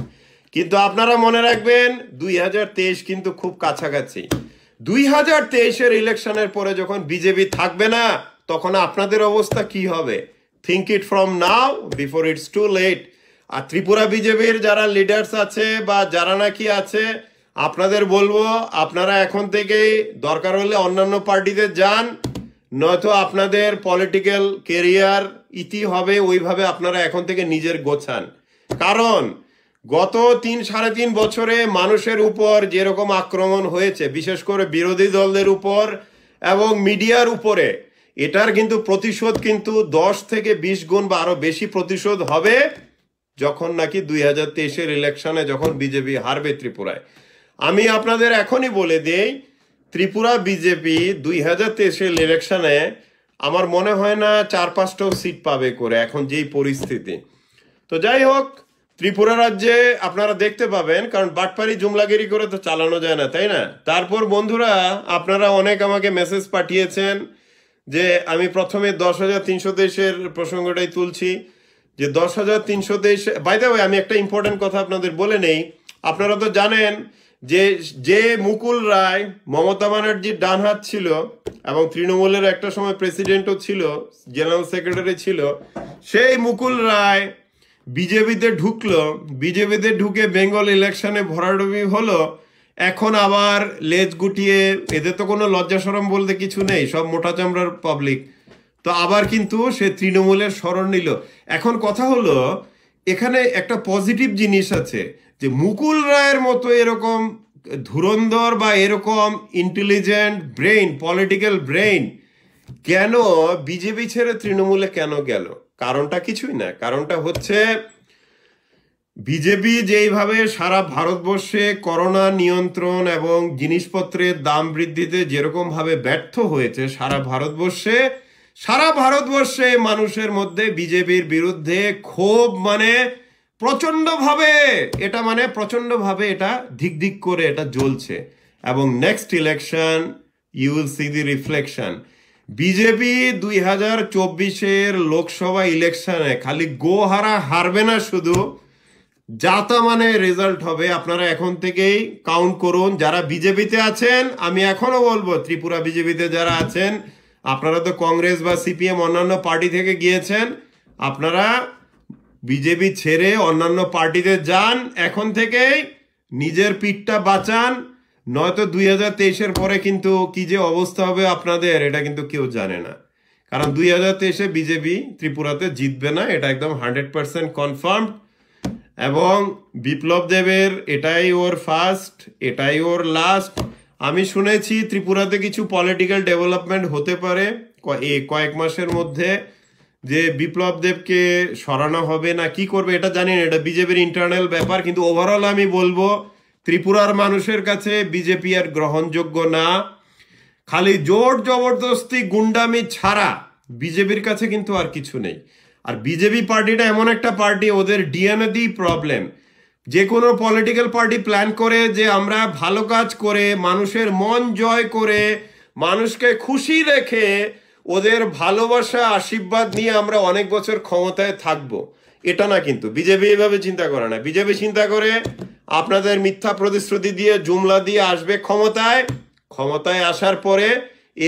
কিন্তু আপনারা মনে রাখবেন 2023 কিন্তু খুব কাছাকাছি। 2023-এর ইলেকশনের পরে যখন বিজেপি থাকবে না, তখন আপনাদের অবস্থা কি হবে? Think it from now before it's too late. আর ত্রিপুরা বিজেপির যারা লিডার্স আছে বা যারা নাকি আছে, আপনাদের বলবো আপনারা এখন থেকেই দরকার হলে অন্যান্য পার্টিতে যান, নয়তো আপনাদের পলিটিক্যাল কেরিয়ার ইতি হবে, ওইভাবে আপনারা এখন থেকে নিজের গোছান। কারণ গত 3-3.5 বছরে মানুষের উপর যেরকম আক্রমণ হয়েছে, বিশেষ করে বিরোধী দলদের উপর এবং মিডিয়ার উপরে, এটার কিন্তু প্রতিশোধ কিন্তু 10 থেকে 20 গুণ বা আরো বেশি প্রতিশোধ হবে যখন নাকি 2023-এর ইলেকশনে যখন বিজেপি হারবে ত্রিপুরায়। আমি আপনাদের এখনই বলে দেই, ত্রিপুরা বিজেপি 2023-এর ইলেকশনে আমার মনে হয় না 4-5টাও সিট পাবে করে, এখন যেই পরিস্থিতি। তো যাই হোক, ত্রিপুরা রাজ্যে আপনারা দেখতে পাবেন, কারণ বাটপারি জুমলাগিরি করে তো চালানো যায় না, তাই না? তারপর বন্ধুরা, আপনারা অনেক আমাকে মেসেজ পাঠিয়েছেন যে আমি প্রথমে 10,323-এর প্রসঙ্গটাই তুলছি, যে 10,323। বাই দ্য ওয়ে, আমি একটা ইম্পর্টেন্ট কথা আপনাদের বলে নেই। আপনারা তো জানেন যে যে মুকুল রায় মমতা ব্যানার্জির ডান হাত ছিল এবং তৃণমূলের একটা সময় প্রেসিডেন্টও ছিল, জেনারেল সেক্রেটারি ছিল, সেই মুকুল রায় বিজেপিতে ঢুকলো, বিজেপিতে ঢুকে বেঙ্গল ইলেকশনে ভরাডুবি হলো। এখন আবার লেজ গুটিয়ে, এদের তো কোনো লজ্জা শরম বলতে কিছু নেই, সব মোটা চামড়ার পাবলিক, তো আবার কিন্তু সে তৃণমূলের শরণ নিল। এখন কথা হলো, এখানে একটা পজিটিভ জিনিস আছে যে মুকুল রায়ের মতো এরকম ধুরন্ধর বা এরকম ইন্টেলিজেন্ট ব্রেইন, পলিটিক্যাল ব্রেইন কেন বিজেপি ছেড়ে তৃণমূলে কেন গেল? কারণটা কিছুই না, কারণটা হচ্ছে বিজেপি যেইভাবে সারা ভারতবর্ষে করোনা নিয়ন্ত্রণ এবং জিনিসপত্রের দাম বৃদ্ধিতে যেরকম ভাবে ব্যর্থ হয়েছে সারা ভারতবর্ষে মানুষের মধ্যে বিজেপির বিরুদ্ধে ক্ষোভ প্রচন্ডভাবে এটা ধিক ধিক করে এটা জ্বলছে। এবং next election you will see the reflection. BJP 2024-এর লোকসভা ইলেকশনে খালি গোহারা হারবে না, শুধু যাতা রেজাল্ট হবে। আপনারা এখন থেকেই কাউন্ট করুন। যারা বিজেপিতে আছেন, আমি এখনো বলবো ত্রিপুরা বিজেপিতে যারা আছেন, আপনারা তো কংগ্রেস বা সিপিএম অন্যান্য পার্টি থেকে গিয়েছেন, আপনারা বিজেপি ছেড়ে অন্যান্য পার্টিতে যান এখন থেকেই, নিজের পিঠটা বাঁচান, নয়তো 2023-এর পরে কিন্তু কি যে অবস্থা হবে আপনাদের, এটা কিন্তু কেউ জানে না। কারণ 2023-এ বিজেপি ত্রিপুরাতে জিতবে না, এটা একদম 100% কনফার্ম। এবং বিপ্লব দেবের এটাই ওর ফার্স্ট, এটাই ওর লাস্ট। আমি শুনেছি ত্রিপুরাতে কিছু পলিটিক্যাল ডেভেলপমেন্ট হতে পারে কয়েক মাসের মধ্যে, যে বিপ্লব দেবকে সরানো হবে না কি করবে এটা জানি না, এটা বিজেপির ইন্টারনাল ব্যাপার। কিন্তু ওভারঅল আমি বলবো ত্রিপুরার মানুষের কাছে বিজেপি আর গ্রহণযোগ্য না। খালি জোর জবরদস্তি গুন্ডামি ছাড়া বিজেপির কাছে কিন্তু আর কিছু নেই। আর বিজেপি পার্টিটা এমন একটা পার্টি, ওদের ডিএনএ দিই প্রবলেম। যে কোনো পলিটিক্যাল পার্টি প্ল্যান করে যে আমরা ভালো কাজ করে, মানুষের মন জয় করে, মানুষকে খুশি রেখে, ওদের ভালোবাসা আশীর্বাদ নিয়ে আমরা অনেক বছর ক্ষমতায় থাকবো, এটা না। কিন্তু বিজেপি এইভাবে চিন্তা করে না। বিজেপি চিন্তা করে আপনাদের মিথ্যা প্রতিশ্রুতি দিয়ে, জুমলা দিয়ে আসবে ক্ষমতায় আসার পরে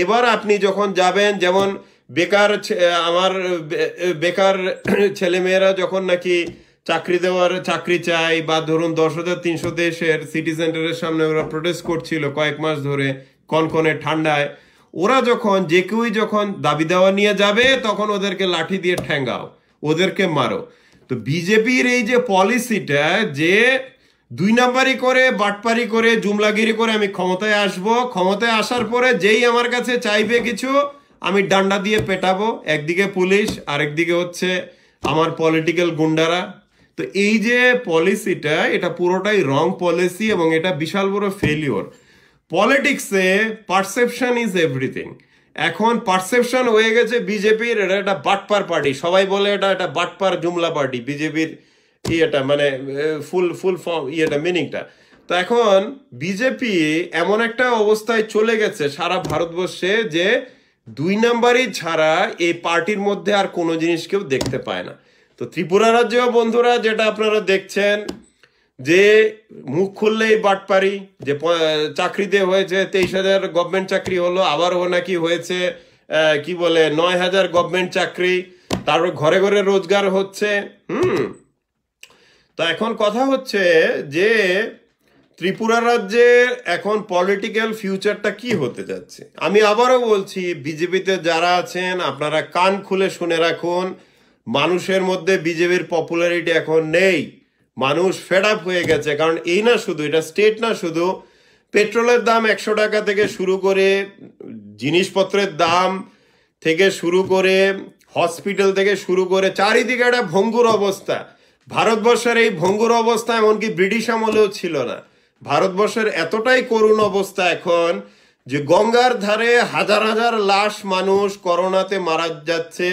এবার আপনি যখন যাবেন, যেমন বেকার ছেলেমেয়েরা যখন নাকি চাকরি চাই, বা ধরুন 10,323-এর সিটি সেন্টারের সামনে ওরা প্রোটেস্ট করছিল কয়েক মাস ধরে কনকনে ঠান্ডায়, ওরা যখন যে কেউই যখন দাবি দেওয়া নিয়ে যাবে তখন ওদেরকে লাঠি দিয়ে ঠ্যাঙ্গাও, ওদেরকে মারো। তো বিজেপির এই যে পলিসিটা, যে 2 নাম্বারি করে, বাটপারি করে, জুমলাগিরি করে আমি ক্ষমতায় আসবো, ক্ষমতায় আসার পরে যেই আমার কাছে চাইবে কিছু, আমি ডান্ডা দিয়ে পেটাবো, একদিকে পুলিশ আরেকদিকে হচ্ছে আমার পলিটিক্যাল গুন্ডারা। তো এই যে পলিসিটা, এটা পুরোটাই রং পলিসি এবং এটা বিশাল বড় ফেলিওর। পলিটিক্সে পারসেপশন ইজ এভরিথিং। এখন পারসেপশন হয়ে গেছে বিজেপির এটা একটা বাটপার পার্টি, সবাই বলে এটা একটা বাটপার জুমলা পার্টি, বিজেপির ইয়েটা ফুল ফর্ম ইয়েটা মিনিংটা। তো এখন বিজেপি এমন একটা অবস্থায় চলে গেছে সারা ভারতবর্ষে যে 2 নাম্বারই ছাড়া এই পার্টির মধ্যে আর কোনো জিনিস কেউ দেখতে পায় না। তো ত্রিপুরা রাজ্যেও বন্ধুরা যেটা আপনারা দেখছেন, যে মুখ খুললেই বাটপারি, যে চাকরিতে হয়েছে 23,000 গভর্নমেন্ট চাকরি হলো, আবারও নাকি হয়েছে 9,000 গভর্নমেন্ট চাকরি, তারপর ঘরে ঘরে রোজগার হচ্ছে। তো এখন কথা হচ্ছে যে ত্রিপুরা রাজ্যে এখন পলিটিক্যাল ফিউচারটা কি হতে যাচ্ছে। আমি আবারও বলছি, বিজেপিতে যারা আছেন আপনারা কান খুলে শুনে রাখুন, মানুষের মধ্যে বিজেপির পপুলারিটি এখন নেই, মানুষ ফেড আপ হয়ে গেছে। কারণ এই না শুধু, এটা স্টেট না শুধু, পেট্রোলের দাম 100 টাকা থেকে শুরু করে, জিনিসপত্রের দাম থেকে শুরু করে, হসপিটাল থেকে শুরু করে চারিদিকে একটা ভঙ্গুর অবস্থা। ভারতবর্ষের এই ভঙ্গুর অবস্থা এমনকি ব্রিটিশ আমলেও ছিল না। ভারতবর্ষের এতটাই করুণ অবস্থা এখন যে গঙ্গার ধারে হাজার হাজার লাশ মানুষ করোনাতে মারা যাচ্ছে,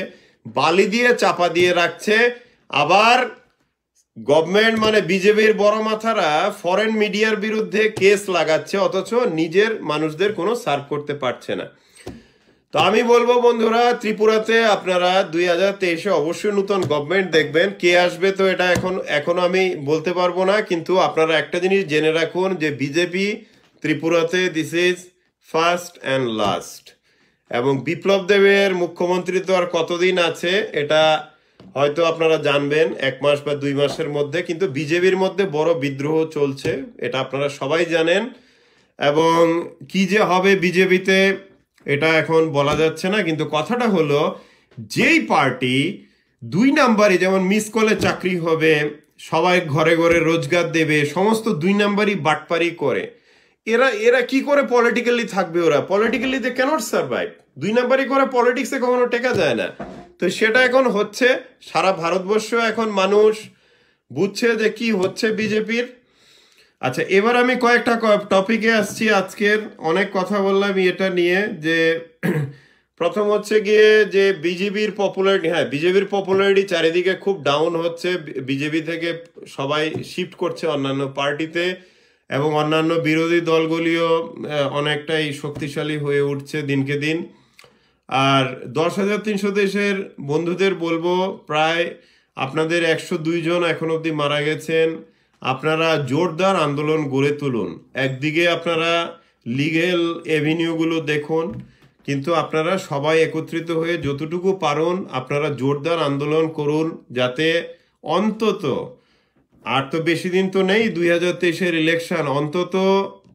বালি দিয়ে চাপা দিয়ে রাখছে। আবার গভর্নমেন্ট মানে বিজেপির বড় মাথারা ফরেন মিডিয়ার বিরুদ্ধে কেস লাগাচ্ছে, অথচ নিজের মানুষদের কোনো সার্ভ করতে পারছে না। তো আমি বলবো বন্ধুরা, ত্রিপুরাতে আপনারা 2023-এ অবশ্যই নতুন গভর্নমেন্ট দেখবেন। কে আসবে তো এটা এখনো আমি বলতে পারবো না, কিন্তু আপনারা একটা জিনিস জেনে রাখুন যে বিজেপি ত্রিপুরাতে this is first and last. এবং বিপ্লব দেবের মুখ্যমন্ত্রী তো আর কতদিন আছে এটা হয়তো আপনারা জানবেন 1 মাস বা 2 মাসের মধ্যে, কিন্তু বিজেপির মধ্যে বড় বিদ্রোহ চলছে, এটা আপনারা সবাই জানেন। এবং কি যে হবে বিজেপিতে এটা এখন বলা যাচ্ছে না, কিন্তু কথাটা হলো যেই পার্টি 2 নাম্বারই, যেমন মিস কলে চাকরি হবে, সবাই ঘরে ঘরে রোজগার দেবে, সমস্ত 2 নাম্বারই বাটপারি করে, এরা কি করে পলিটিক্যালি থাকবে? ওরা পলিটিক্যালি দে ক্যানট সার্ভাইভ। 2 নাম্বারই করে পলিটিক্সে কখনো টেকা যায় না। তো সেটা এখন হচ্ছে, সারা ভারতবর্ষ এখন মানুষ বুঝছে যে কি হচ্ছে বিজেপির। আচ্ছা, এবার আমি কয়েকটা টপিকে আসছি। আজকের অনেক কথা বললাম এটা নিয়ে, যে প্রথম হচ্ছে গিয়ে যে বিজেপির পপুলারিটি, হ্যাঁ বিজেপির পপুলারিটি চারিদিকে খুব ডাউন হচ্ছে। বিজেপি থেকে সবাই শিফট করছে অন্যান্য পার্টিতে, এবং অন্যান্য বিরোধী দলগুলিও অনেকটাই শক্তিশালী হয়ে উঠছে দিনকে দিন। আর 10,300 দেশের বন্ধুদের বলবো, প্রায় আপনাদের 102 জন এখন অবধি মারা গেছেন। আপনারা জোরদার আন্দোলন গড়ে তুলুন। একদিকে আপনারা লিগেল এভিনিউগুলো দেখুন, কিন্তু আপনারা সবাই একত্রিত হয়ে যতটুকু পারুন আপনারা জোরদার আন্দোলন করুন, যাতে অন্তত, আর তো বেশি দিন তো নেই 2023-এর ইলেকশন, অন্তত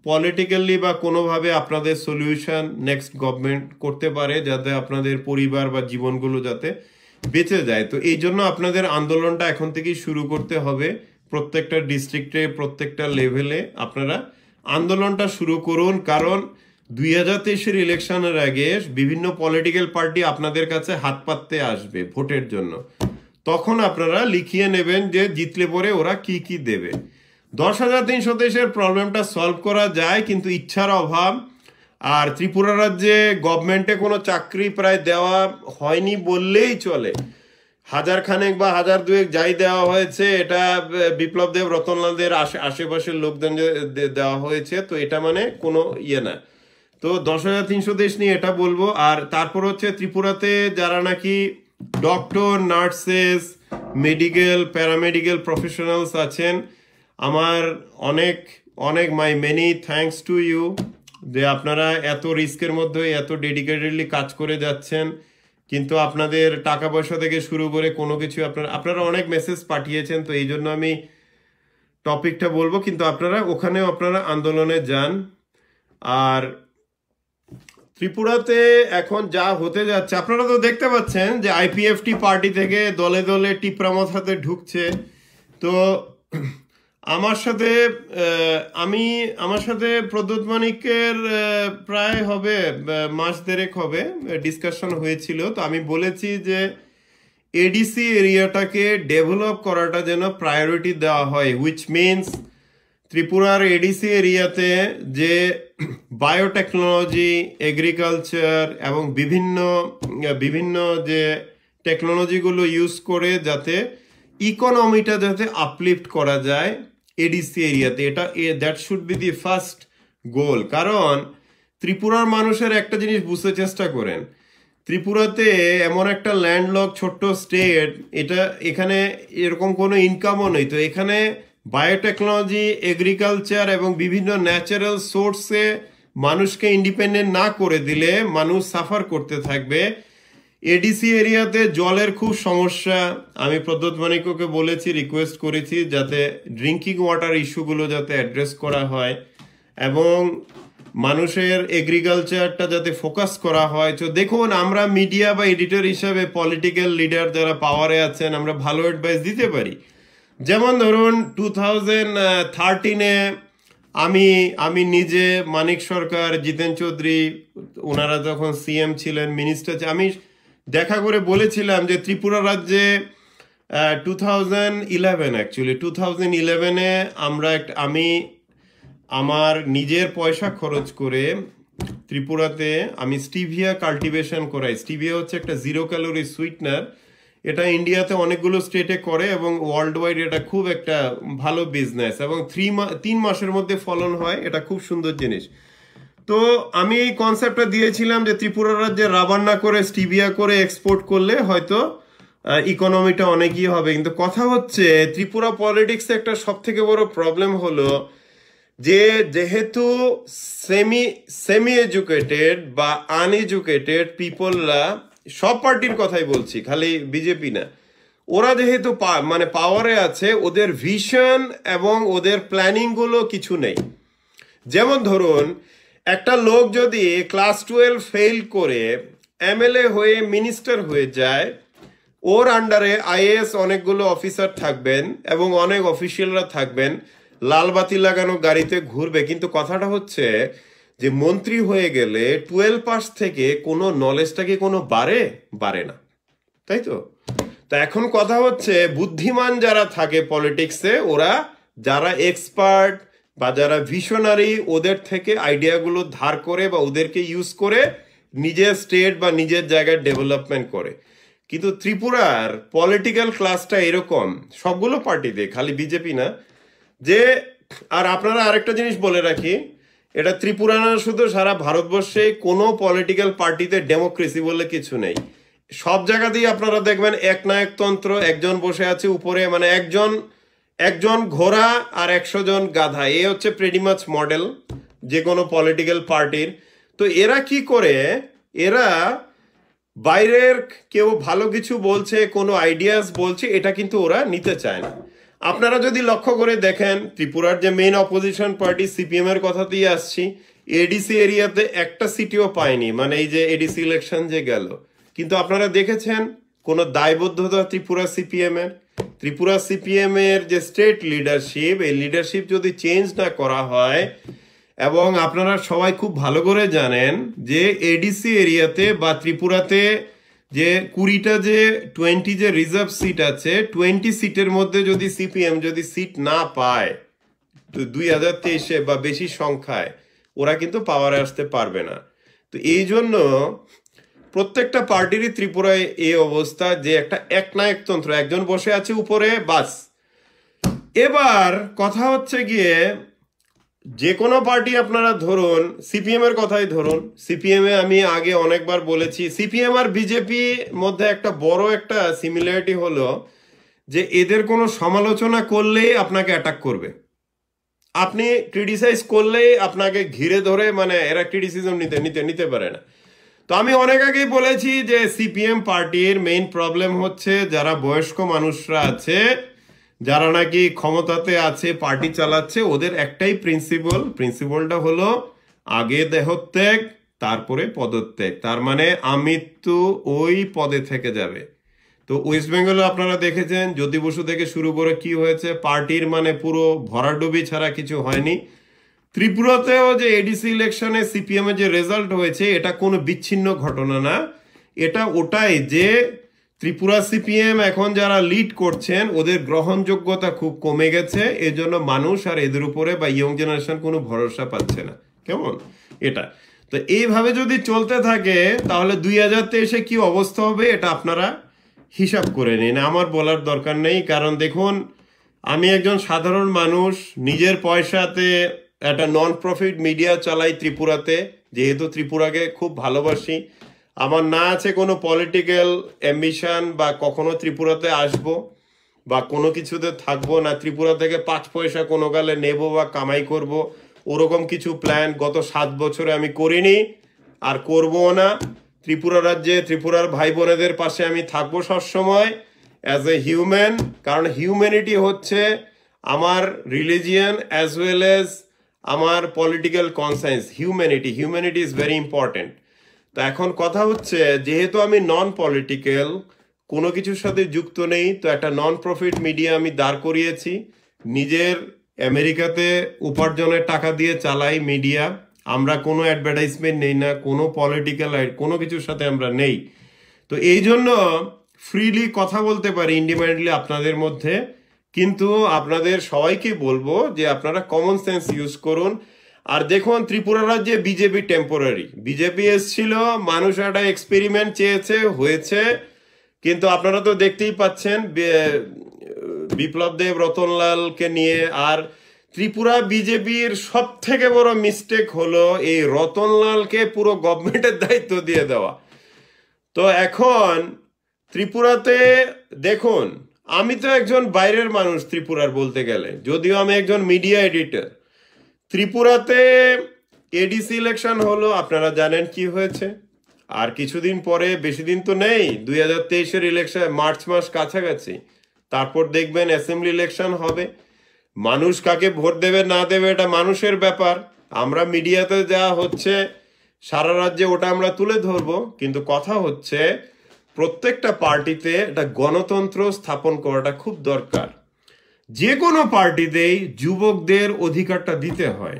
পলিটিক্যালি বা কোনোভাবে আপনাদের সলিউশন নেক্সট গভর্নমেন্ট করতে পারে, যাতে আপনাদের পরিবার বা জীবনগুলো যাতে বেঁচে যায়। তো এই জন্য আপনাদের আন্দোলনটা এখন থেকেই শুরু করতে হবে। প্রত্যেকটা ডিস্ট্রিক্টে, প্রত্যেকটা লেভেলে আপনারা আন্দোলনটা শুরু করুন, কারণ 2023-এর ইলেকশনের আগে বিভিন্ন পলিটিক্যাল পার্টি আপনাদের কাছে হাত পাততে আসবে ভোটের জন্য। তখন আপনারা লিখিয়ে নেবেন যে জিতলে পরে ওরা কি কি দেবে। 10,300 দেশের প্রবলেমটা সলভ করা যায়, কিন্তু ইচ্ছার অভাব। আর ত্রিপুরা রাজ্যে গভর্নমেন্টে কোনো চাকরি প্রায় দেওয়া হয়নি বললেই চলে। 1000 খানেক বা 1000 দুয়েক যাই দেওয়া হয়েছে, এটা বিপ্লব দেব, রতনলালদের আশেপাশের লোকদের দেওয়া হয়েছে। তো এটা মানে কোনো ইয়ে না। তো 10,300 দেশ নিয়ে এটা বলবো। আর তারপর হচ্ছে ত্রিপুরাতে যারা নাকি doctor, nurses, medical, paramedical professionals আছেন, আমার অনেক অনেক my many thanks to you, যে আপনারা এত রিস্কের মধ্যে এত ডেডিকেটেডলি কাজ করে যাচ্ছেন, কিন্তু আপনাদের টাকা পয়সা থেকে শুরু করে কোনো কিছু আপনারা অনেক মেসেজ পাঠিয়েছেন। তো এই জন্য আমি টপিকটা বলবো, কিন্তু ওখানেও আপনারা আন্দোলনে যান। আর ত্রিপুরাতে এখন যা হতে যাচ্ছে আপনারা তো দেখতে পাচ্ছেন যে আইপিএফটি পার্টি থেকে দলে দলে টিপরামত হাতে ঢুকছে। তো আমার সাথে প্রদ্যুৎ মানিকের প্রায় হবে মাস দেড়েক হবে ডিসকাশন হয়েছিল। তো আমি বলেছি যে এডিসি এরিয়াটাকে ডেভেলপ করাটা যেন প্রায়োরিটি দেওয়া হয়, হুইচ মিনস ত্রিপুরার এডিসি এরিয়াতে যে বায়োটেকনোলজি, এগ্রিকালচার এবং বিভিন্ন যে টেকনোলজিগুলো ইউজ করে যাতে ইকোনমিটা যাতে আপলিফট করা যায় এডিসি এরিয়াতে, that should be the first গোল। কারণ ত্রিপুরার মানুষের একটা জিনিস বুঝতে চেষ্টা করেন, ত্রিপুরাতে এমন একটা ল্যান্ডলক ছোট্ট স্টেট, এখানে এরকম কোনো ইনকামও নেই। তো এখানে বায়োটেকনোলজি, এগ্রিকালচার এবং বিভিন্ন ন্যাচারাল সোর্সে মানুষকে ইন্ডিপেন্ডেন্ট না করে দিলে মানুষ সাফার করতে থাকবে। এডিসি এরিয়াতে জলের খুব সমস্যা। আমি প্রদ্যুৎ মানিককে বলেছি, রিকোয়েস্ট করেছি যাতে ড্রিঙ্কিং ওয়াটার ইস্যুগুলো যাতে অ্যাড্রেস করা হয় এবং মানুষের এগ্রিকালচারটা যাতে ফোকাস করা হয়। তো দেখুন, আমরা মিডিয়া বা এডিটর হিসাবে পলিটিক্যাল লিডার যারা পাওয়ারে আছেন, আমরা ভালো অ্যাডভাইস দিতে পারি। যেমন ধরুন 2013-এ আমি আমি নিজে মানিক সরকার, জিতেন চৌধুরী, ওনারা যখন সিএম ছিলেন, মিনিস্টার, আমি দেখা করে বলেছিলাম যে ত্রিপুরা রাজ্যে 2011 অ্যাকচুয়ালি 2011-এ আমি আমার নিজের পয়সা খরচ করে ত্রিপুরাতে আমি স্টিভিয়া কাল্টিভেশন করাই। স্টিভিয়া হচ্ছে একটা 0 ক্যালোরি সুইটনার। এটা ইন্ডিয়াতে অনেকগুলো স্টেটে করে এবং ওয়ার্ল্ড ওয়াইড এটা খুব একটা ভালো বিজনেস, এবং 3 মাসের মধ্যে ফলন হয়। এটা খুব সুন্দর জিনিস। তো আমি এই কনসেপ্টটা দিয়েছিলাম যে ত্রিপুরা রাজ্যে রাবার না করে স্টিভিয়া করে এক্সপোর্ট করলে হয়তো ইকোনমিটা অনেকই হবে। কিন্তু কথা হচ্ছে ত্রিপুরা পলিটিক্সে একটা সব থেকে বড় প্রবলেম হলো যে যেহেতু সেমি এডুকেটেড বা আনএডুকেটেড পিপলরা, সব পার্টির কথাই বলছি, খালি বিজেপি না, ওরা যেহেতু মানে পাওয়ারে আছে, ওদের ভিশন এবং ওদের প্ল্যানিং গুলো কিছু নেই। যেমন ধরুন, একটা লোক যদি ক্লাস 12 ফেল করে এমএলএ হয়ে মিনিস্টার হয়ে যায়, ওর আন্ডারে আইএএস অনেকগুলো অফিসার থাকবেন এবং অনেক অফিসিয়ালরা থাকবেন, লাল বাতি লাগানো গাড়িতে ঘুরবে। কিন্তু কথাটা হচ্ছে যে মন্ত্রী হয়ে গেলে 12 পাস থেকে কোনো নলেজটা কি কোনো বাড়ে না, তাই তো? তা এখন কথা হচ্ছে বুদ্ধিমান যারা থাকে পলিটিক্সে, ওরা যারা এক্সপার্ট বা যারা ভিশনারি, ওদের থেকে আইডিয়াগুলো ধার করে বা ওদেরকে ইউজ করে নিজের স্টেট বা নিজের জায়গায় ডেভেলপমেন্ট করে। কিন্তু ত্রিপুরার পলিটিক্যাল ক্লাসটা এরকম, সবগুলো পার্টিতে, খালি বিজেপি না, যে আর আপনারা আরেকটা জিনিস বলে রাখি, এটা ত্রিপুরা না, শুধু সারা ভারতবর্ষে কোনো পলিটিক্যাল পার্টিতে ডেমোক্রেসি বলে কিছু নেই। সব জায়গাতেই আপনারা দেখবেন একনায়কতন্ত্র, একজন বসে আছে উপরে, মানে একজন ঘোড়া আর 100 জন গাধা, এ হচ্ছে প্রেটি মাচ মডেল যে কোনো পলিটিক্যাল পার্টির। তো এরা কি করে, এরা বাইরের কেউ ভালো কিছু বলছে, কোনো আইডিয়াস বলছে, এটা কিন্তু ওরা নিতে চায় না। আপনারা যদি লক্ষ্য করে দেখেন, ত্রিপুরার যে মেইন অপোজিশন পার্টি সিপিএম এর কথাতেই আসছি, এডিসি এরিয়াতে একটা সিটিও পায়নি, মানে এই যে এডিসি ইলেকশন যে গেল। কিন্তু আপনারা দেখেছেন কোনো দায়বদ্ধতা ত্রিপুরা সিপিএম এর যে স্টেট লিডারশিপ, এই লিডারশিপ যদি চেঞ্জ না করা হয়, এবং আপনারা সবাই খুব ভালো করে জানেন যে এডিসি এরিয়াতে বা ত্রিপুরাতে যে 20টা যে 20 যে রিজার্ভ সিট আছে, 20 সিটের মধ্যে যদি সিপিএম যদি সিট না পায় 2023-এ বা বেশি সংখ্যায়, ওরা কিন্তু পাওয়ারে আসতে পারবে না। তো এই জন্য প্রত্যেকটা পার্টিরই ত্রিপুরায় এই অবস্থা যে একটা একনায়কতন্ত্র, একজন বসে আছে উপরে, বাস। এবার কথা হচ্ছে গিয়ে যে কোনো পার্টি আপনারা ধরুন, সিপিএম এর কথাই ধরুন, সিপিএম এ আমি আগে অনেকবার বলেছি, সিপিএম আর বিজেপি মধ্যে একটা বড় একটা সিমিলারিটি হলো যে এদের কোনো সমালোচনা করলেই আপনাকে অ্যাটাক করবে, আপনি ক্রিটিসাইজ করলেই আপনাকে ঘিরে ধরে, মানে এরা ক্রিটিসিজম নিতে পারে না। তো আমি অনেক আগেই বলেছি যে সিপিএম পার্টির মেইন প্রবলেম হচ্ছে যারা বয়স্ক মানুষরা আছে, যারা নাকি ক্ষমতাতে আছে, পার্টি চালাচ্ছে, ওদের একটাই প্রিন্সিপালটা হলো আগে দেহত্যাগ, তারপরে পদত্যাগ। তার মানে আমৃত্যু ওই পদে থেকে যাবে। তো ওয়েস্ট বেঙ্গলে আপনারা দেখেছেন জ্যোতি বসু থেকে শুরু করে কি হয়েছে, পার্টির মানে পুরো ভরাডুবি ছাড়া কিছু হয়নি। ত্রিপুরাতেও যে এডিসি ইলেকশনে সিপিএম এর যে রেজাল্ট হয়েছে, এটা কোনো বিচ্ছিন্ন ঘটনা না, এটা ওটাই যে ত্রিপুরা সিপিএম এখন যারা লিড করছেন, ওদের গ্রহণযোগ্যতা খুব কমে গেছে। এজন্য মানুষ আর এদের উপরে বা ইয়ং জেনারেশন কোনো ভরসা পাচ্ছে না। কেমন এটা? তো এইভাবে যদি চলতে থাকে তাহলে 2023-এ কি অবস্থা হবে এটা আপনারা হিসাব করে নিন, আমার বলার দরকার নেই। কারণ দেখুন, আমি একজন সাধারণ মানুষ, নিজের পয়সাতে একটা নন প্রফিট মিডিয়া চালাই ত্রিপুরাতে, যেহেতু ত্রিপুরাকে খুব ভালোবাসি। আমার না আছে কোনো পলিটিক্যাল অ্যাম্বিশন বা কখনো ত্রিপুরাতে আসব বা কোনো কিছুতে থাকবো না, ত্রিপুরা থেকে 5 পয়সা কোনো কালে নেব বা কামাই করব, ওরকম কিছু প্ল্যান গত 7 বছরে আমি করিনি আর করবো না। ত্রিপুরা রাজ্যে ত্রিপুরার ভাই বোনেদের পাশে আমি থাকবো সবসময় অ্যাজ এ হিউম্যান, কারণ হিউম্যানিটি হচ্ছে আমার রিলিজিয়ান অ্যাজ ওয়েল এজ আমার political conscience. Humanity is very important. তো এখন কথা হচ্ছে, যেহেতু আমি নন পলিটিক্যাল, কোনো কিছুর সাথে যুক্ত নেই, তো একটা নন প্রফিট মিডিয়া আমি দাঁড় করিয়েছি নিজের আমেরিকাতে উপার্জনের টাকা দিয়ে চালাই মিডিয়া। আমরা কোনো অ্যাডভার্টাইজমেন্ট নেই না, কোনো পলিটিক্যাল কোনো কিছুর সাথে আমরা নেই। তো এই জন্য ফ্রিলি কথা বলতে পারি ইন্ডিপেন্ডেন্টলি আপনাদের মধ্যে। কিন্তু আপনাদের সবাইকে বলবো যে আপনারা কমন সেন্স ইউজ করুন। আর দেখুন, ত্রিপুরা রাজ্যে বিজেপি টেম্পোরারি, বিজেপি এসছিল, মানুষ একটা এক্সপেরিমেন্ট চেয়েছে, হয়েছে। কিন্তু আপনারা তো দেখতেই পাচ্ছেন বিপ্লব দেব রতনলালকে নিয়ে। আর ত্রিপুরা বিজেপির সব থেকে বড় মিস্টেক হলো এই রতনলালকে পুরো গভর্নমেন্টের দায়িত্ব দিয়ে দেওয়া। তো এখন ত্রিপুরাতে দেখুন, আমি তো একজন বাইরের মানুষ ত্রিপুরার বলতে গেলে, যদিও আমি একজন মিডিয়া এডিটর। ত্রিপুরাতে এডিসি ইলেকশন হলো, আপনারা জানেন কি হয়েছে। আর কিছুদিন পরে, বেশি দিন তো নেই, 2023-এর ইলেকশন, মার্চ মাস কাছাকাছি, তারপর দেখবেন অ্যাসেম্বলি ইলেকশন হবে। মানুষ কাকে ভোট দেবে না দেবে এটা মানুষের ব্যাপার। আমরা মিডিয়াতে যা হচ্ছে সারা রাজ্যে ওটা আমরা তুলে ধরবো। কিন্তু কথা হচ্ছে প্রত্যেকটা পার্টিতে একটা গণতন্ত্র স্থাপন করাটা খুব দরকার। যে কোনো পার্টিতেই যুবকদের অধিকারটা দিতে হয়।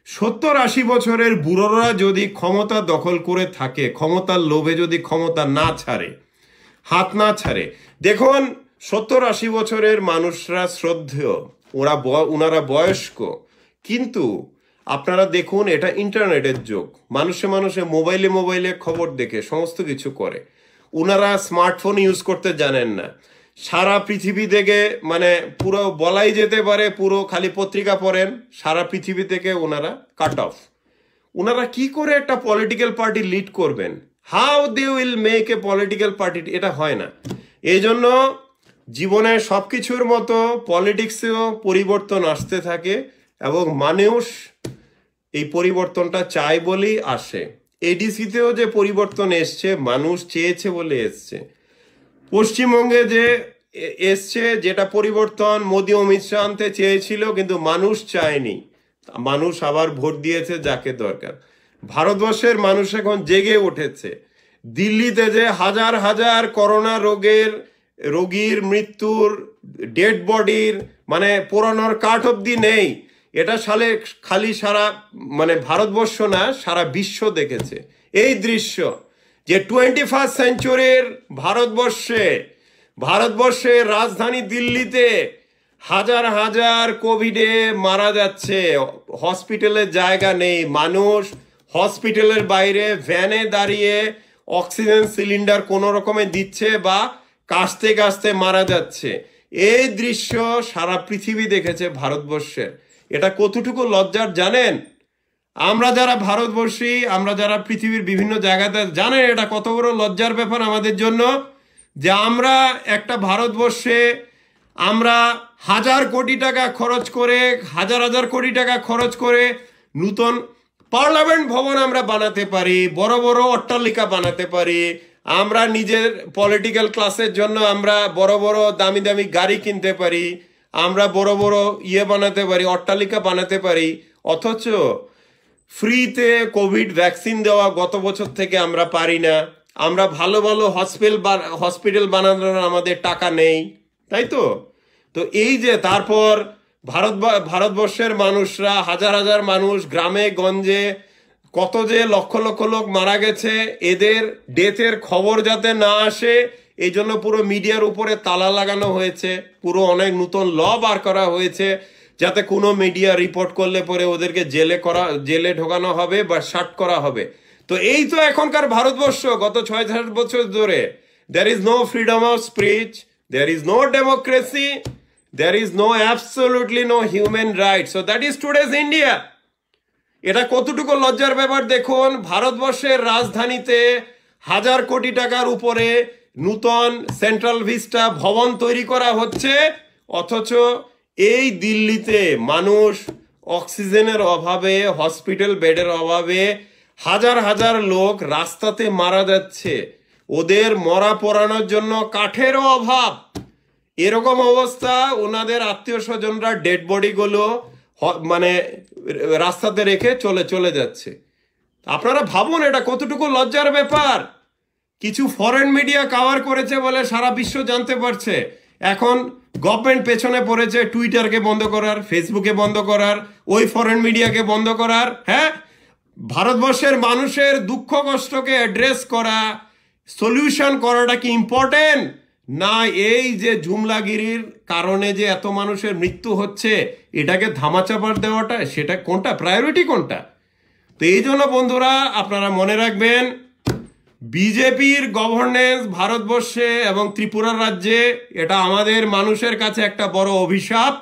70-80 বছরের বুড়োরা যদি ক্ষমতা দখল করে থাকে, ক্ষমতার লোভে যদি ক্ষমতা না ছাড়ে, হাত না ছাড়ে, দেখুন 70-80 বছরের মানুষরা শ্রদ্ধেয়, ওনারা বয়স্ক, কিন্তু আপনারা দেখুন এটা ইন্টারনেটের যুগ, মানুষে মানুষে মোবাইলে মোবাইলে খবর দেখে সমস্ত কিছু করে। ওনারা স্মার্টফোন ইউজ করতে জানেন না। সারা পৃথিবী থেকে, মানে পুরো বলাই যেতে পারে পুরো খালি পত্রিকা পড়েন, সারা পৃথিবী থেকে ওনারা কাট অফ। ওনারা কি করে একটা পলিটিক্যাল পার্টি লিড করবেন? How they will make a political party? এটা হয় না। এই জন্য জীবনে সবকিছুর মতো পলিটিক্সেও পরিবর্তন আসতে থাকে এবং মানুষ এই পরিবর্তনটা চায় বলেই আসে। এডিসিতেও যে পরিবর্তন এসছে, মানুষ চেয়েছে বলে এসছে। পশ্চিমবঙ্গে যে এসছে, যেটা পরিবর্তন মোদি অমিত শাহ আনতে চেয়েছিল, কিন্তু মানুষ চায়নি, মানুষ আবার ভোট দিয়েছে যাকে দরকার। ভারতবর্ষের মানুষ এখন জেগে উঠেছে। দিল্লিতে যে হাজার হাজার করোনা রোগীর মৃত্যুর ডেড বডির মানে পোড়ানোর কাঠ অব্দি নেই, এটা খালি সারা মানে ভারতবর্ষ না, সারা বিশ্ব দেখেছে এই দৃশ্য। যে 21st সেঞ্চুরির ভারতবর্ষে রাজধানী দিল্লিতে হাজার হাজার কোভিডে মারা যাচ্ছে, হসপিটালের জায়গা নেই, মানুষ হসপিটালের বাইরে ভ্যানে দাঁড়িয়ে অক্সিজেন সিলিন্ডার কোনো রকমে দিচ্ছে বা কাশতে কাশতে মারা যাচ্ছে। এই দৃশ্য সারা পৃথিবী দেখেছে ভারতবর্ষের। এটা কতটুকু লজ্জার জানেন? আমরা যারা ভারতবর্ষী, আমরা যারা পৃথিবীর বিভিন্ন জায়গাতে, জানেন এটা কত বড় লজ্জার ব্যাপার আমাদের জন্য যে আমরা একটা ভারতবর্ষে আমরা হাজার কোটি টাকা খরচ করে, হাজার হাজার কোটি টাকা খরচ করে নূতন পার্লামেন্ট ভবন আমরা বানাতে পারি, বড় বড় অট্টালিকা বানাতে পারি, আমরা নিজের পলিটিক্যাল ক্লাসের জন্য আমরা বড় বড় দামি দামি গাড়ি কিনতে পারি, আমরা বড় বড় বানাতে পারি, অট্টালিকা বানাতে পারি। অথচ ফ্রিতে কোভিড ভ্যাকসিন দেওয়া গত বছর থেকে আমরা পারি না। আমরা ভালো ভালো হসপিটাল বানানোর আমাদের টাকা নেই, তাই তো? তো এই যে তারপর ভারতবর্ষের মানুষরা, হাজার হাজার মানুষ গ্রামে গঞ্জে কত যে লক্ষ লক্ষ লোক মারা গেছে, এদের ডেথের খবর যাতে না আসে এই জন্য পুরো মিডিয়ার উপরে তালা লাগানো হয়েছে, পুরো অনেক নতুন ল বার করা হয়েছে যাতে কোনো মিডিয়া রিপোর্ট করলে পরে ওদেরকে জেলে ঢোকানো হবে বা শাট করা হবে। তো এই তো এখনকার ভারতবর্ষ গত 6-7 বছর ধরে। There is no freedom of speech, there is no democracy, there is no absolutely no human rights. So that is today's India. এটা কতটুকু লজ্জার ব্যাপার দেখুন। ভারতবর্ষের রাজধানীতে হাজার কোটি টাকার উপরে নূতন সেন্ট্রাল ভিস্টা ভবন তৈরি করা হচ্ছে, অথচ এই দিল্লিতে মানুষ অক্সিজেনের অভাবে, হসপিটাল বেডের অভাবে হাজার হাজার লোক রাস্তাতে মারা যাচ্ছে, ওদের মরা পোড়ানোর জন্য কাঠেরও অভাব। এরকম অবস্থা, ওনাদের আত্মীয় স্বজনরা ডেড বডিগুলো মানে রাস্তাতে রেখে চলে যাচ্ছে। আপনারা ভাবুন এটা কতটুকু লজ্জার ব্যাপার। কিছু ফরেন মিডিয়া কভার করেছে বলে সারা বিশ্ব জানতে পারছে। এখন গভর্নমেন্ট পেছনে পড়েছে টুইটারকে বন্ধ করার, ফেসবুকে বন্ধ করার, ওই ফরেন মিডিয়াকে বন্ধ করার। হ্যাঁ, ভারতবর্ষের মানুষের দুঃখ কষ্টকে অ্যাড্রেস করা, সলিউশন করাটা কি ইম্পর্টেন্ট, না এই যে জুমলাগিরির কারণে যে এত মানুষের মৃত্যু হচ্ছে এটাকে ধামাচাপা দেওয়াটা, সেটা কোনটা প্রায়োরিটি কোনটা? তো এই জন্য বন্ধুরা আপনারা মনে রাখবেন, বিজেপির গভর্নেন্স ভারতবর্ষে এবং ত্রিপুরা রাজ্যে এটা আমাদের মানুষের কাছে একটা বড় অভিশাপ,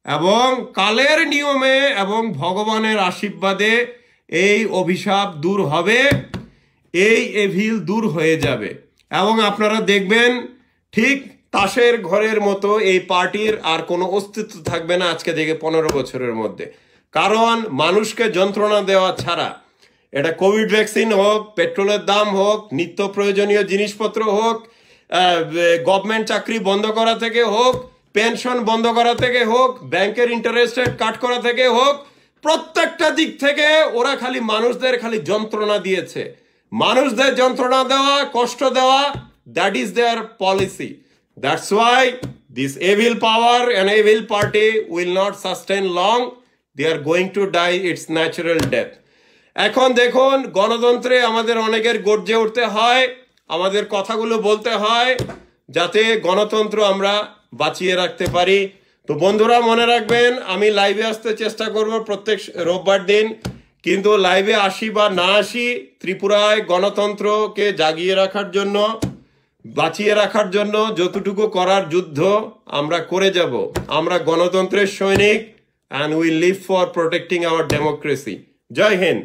এবং কালের নিয়মে এবং ভগবানের আশীর্বাদে এই অভিশাপ দূর হবে, এই এভিল দূর হয়ে যাবে। এবং আপনারা দেখবেন ঠিক তাসের ঘরের মতো এই পার্টির আর কোনো অস্তিত্ব থাকবে না আজকে থেকে 15 বছরের মধ্যে। কারণ মানুষকে যন্ত্রণা দেওয়া ছাড়া, এটা কোভিড ভ্যাকসিন হোক, পেট্রোলের দাম হোক, নিত্য প্রয়োজনীয় জিনিসপত্র হোক, গভর্নমেন্ট চাকরি বন্ধ করা থেকে হোক, পেনশন বন্ধ করা থেকে হোক, ব্যাংকের ইন্টারেস্ট রেট কাট করা থেকে হোক, প্রত্যেকটা দিক থেকে ওরা খালি মানুষদের খালি যন্ত্রণা দিয়েছে। মানুষদের যন্ত্রণা দেওয়া, কষ্ট দেওয়া, that is their policy. That's why this evil power and evil party will not sustain long. They are going to die its natural death. এখন দেখুন, গণতন্ত্রে আমাদের অনেকের গর্জে উঠতে হয়, আমাদের কথাগুলো বলতে হয় যাতে গণতন্ত্র আমরা বাঁচিয়ে রাখতে পারি। তো বন্ধুরা মনে রাখবেন, আমি লাইভে আসতে চেষ্টা করব প্রত্যেক রোববার দিন, কিন্তু লাইভে আসি বা না আসি, ত্রিপুরায় গণতন্ত্রকে জাগিয়ে রাখার জন্য, বাঁচিয়ে রাখার জন্য যতটুকু করার যুদ্ধ আমরা করে যাব। আমরা গণতন্ত্রের সৈনিক, and we live for protecting our democracy. Joy Hind.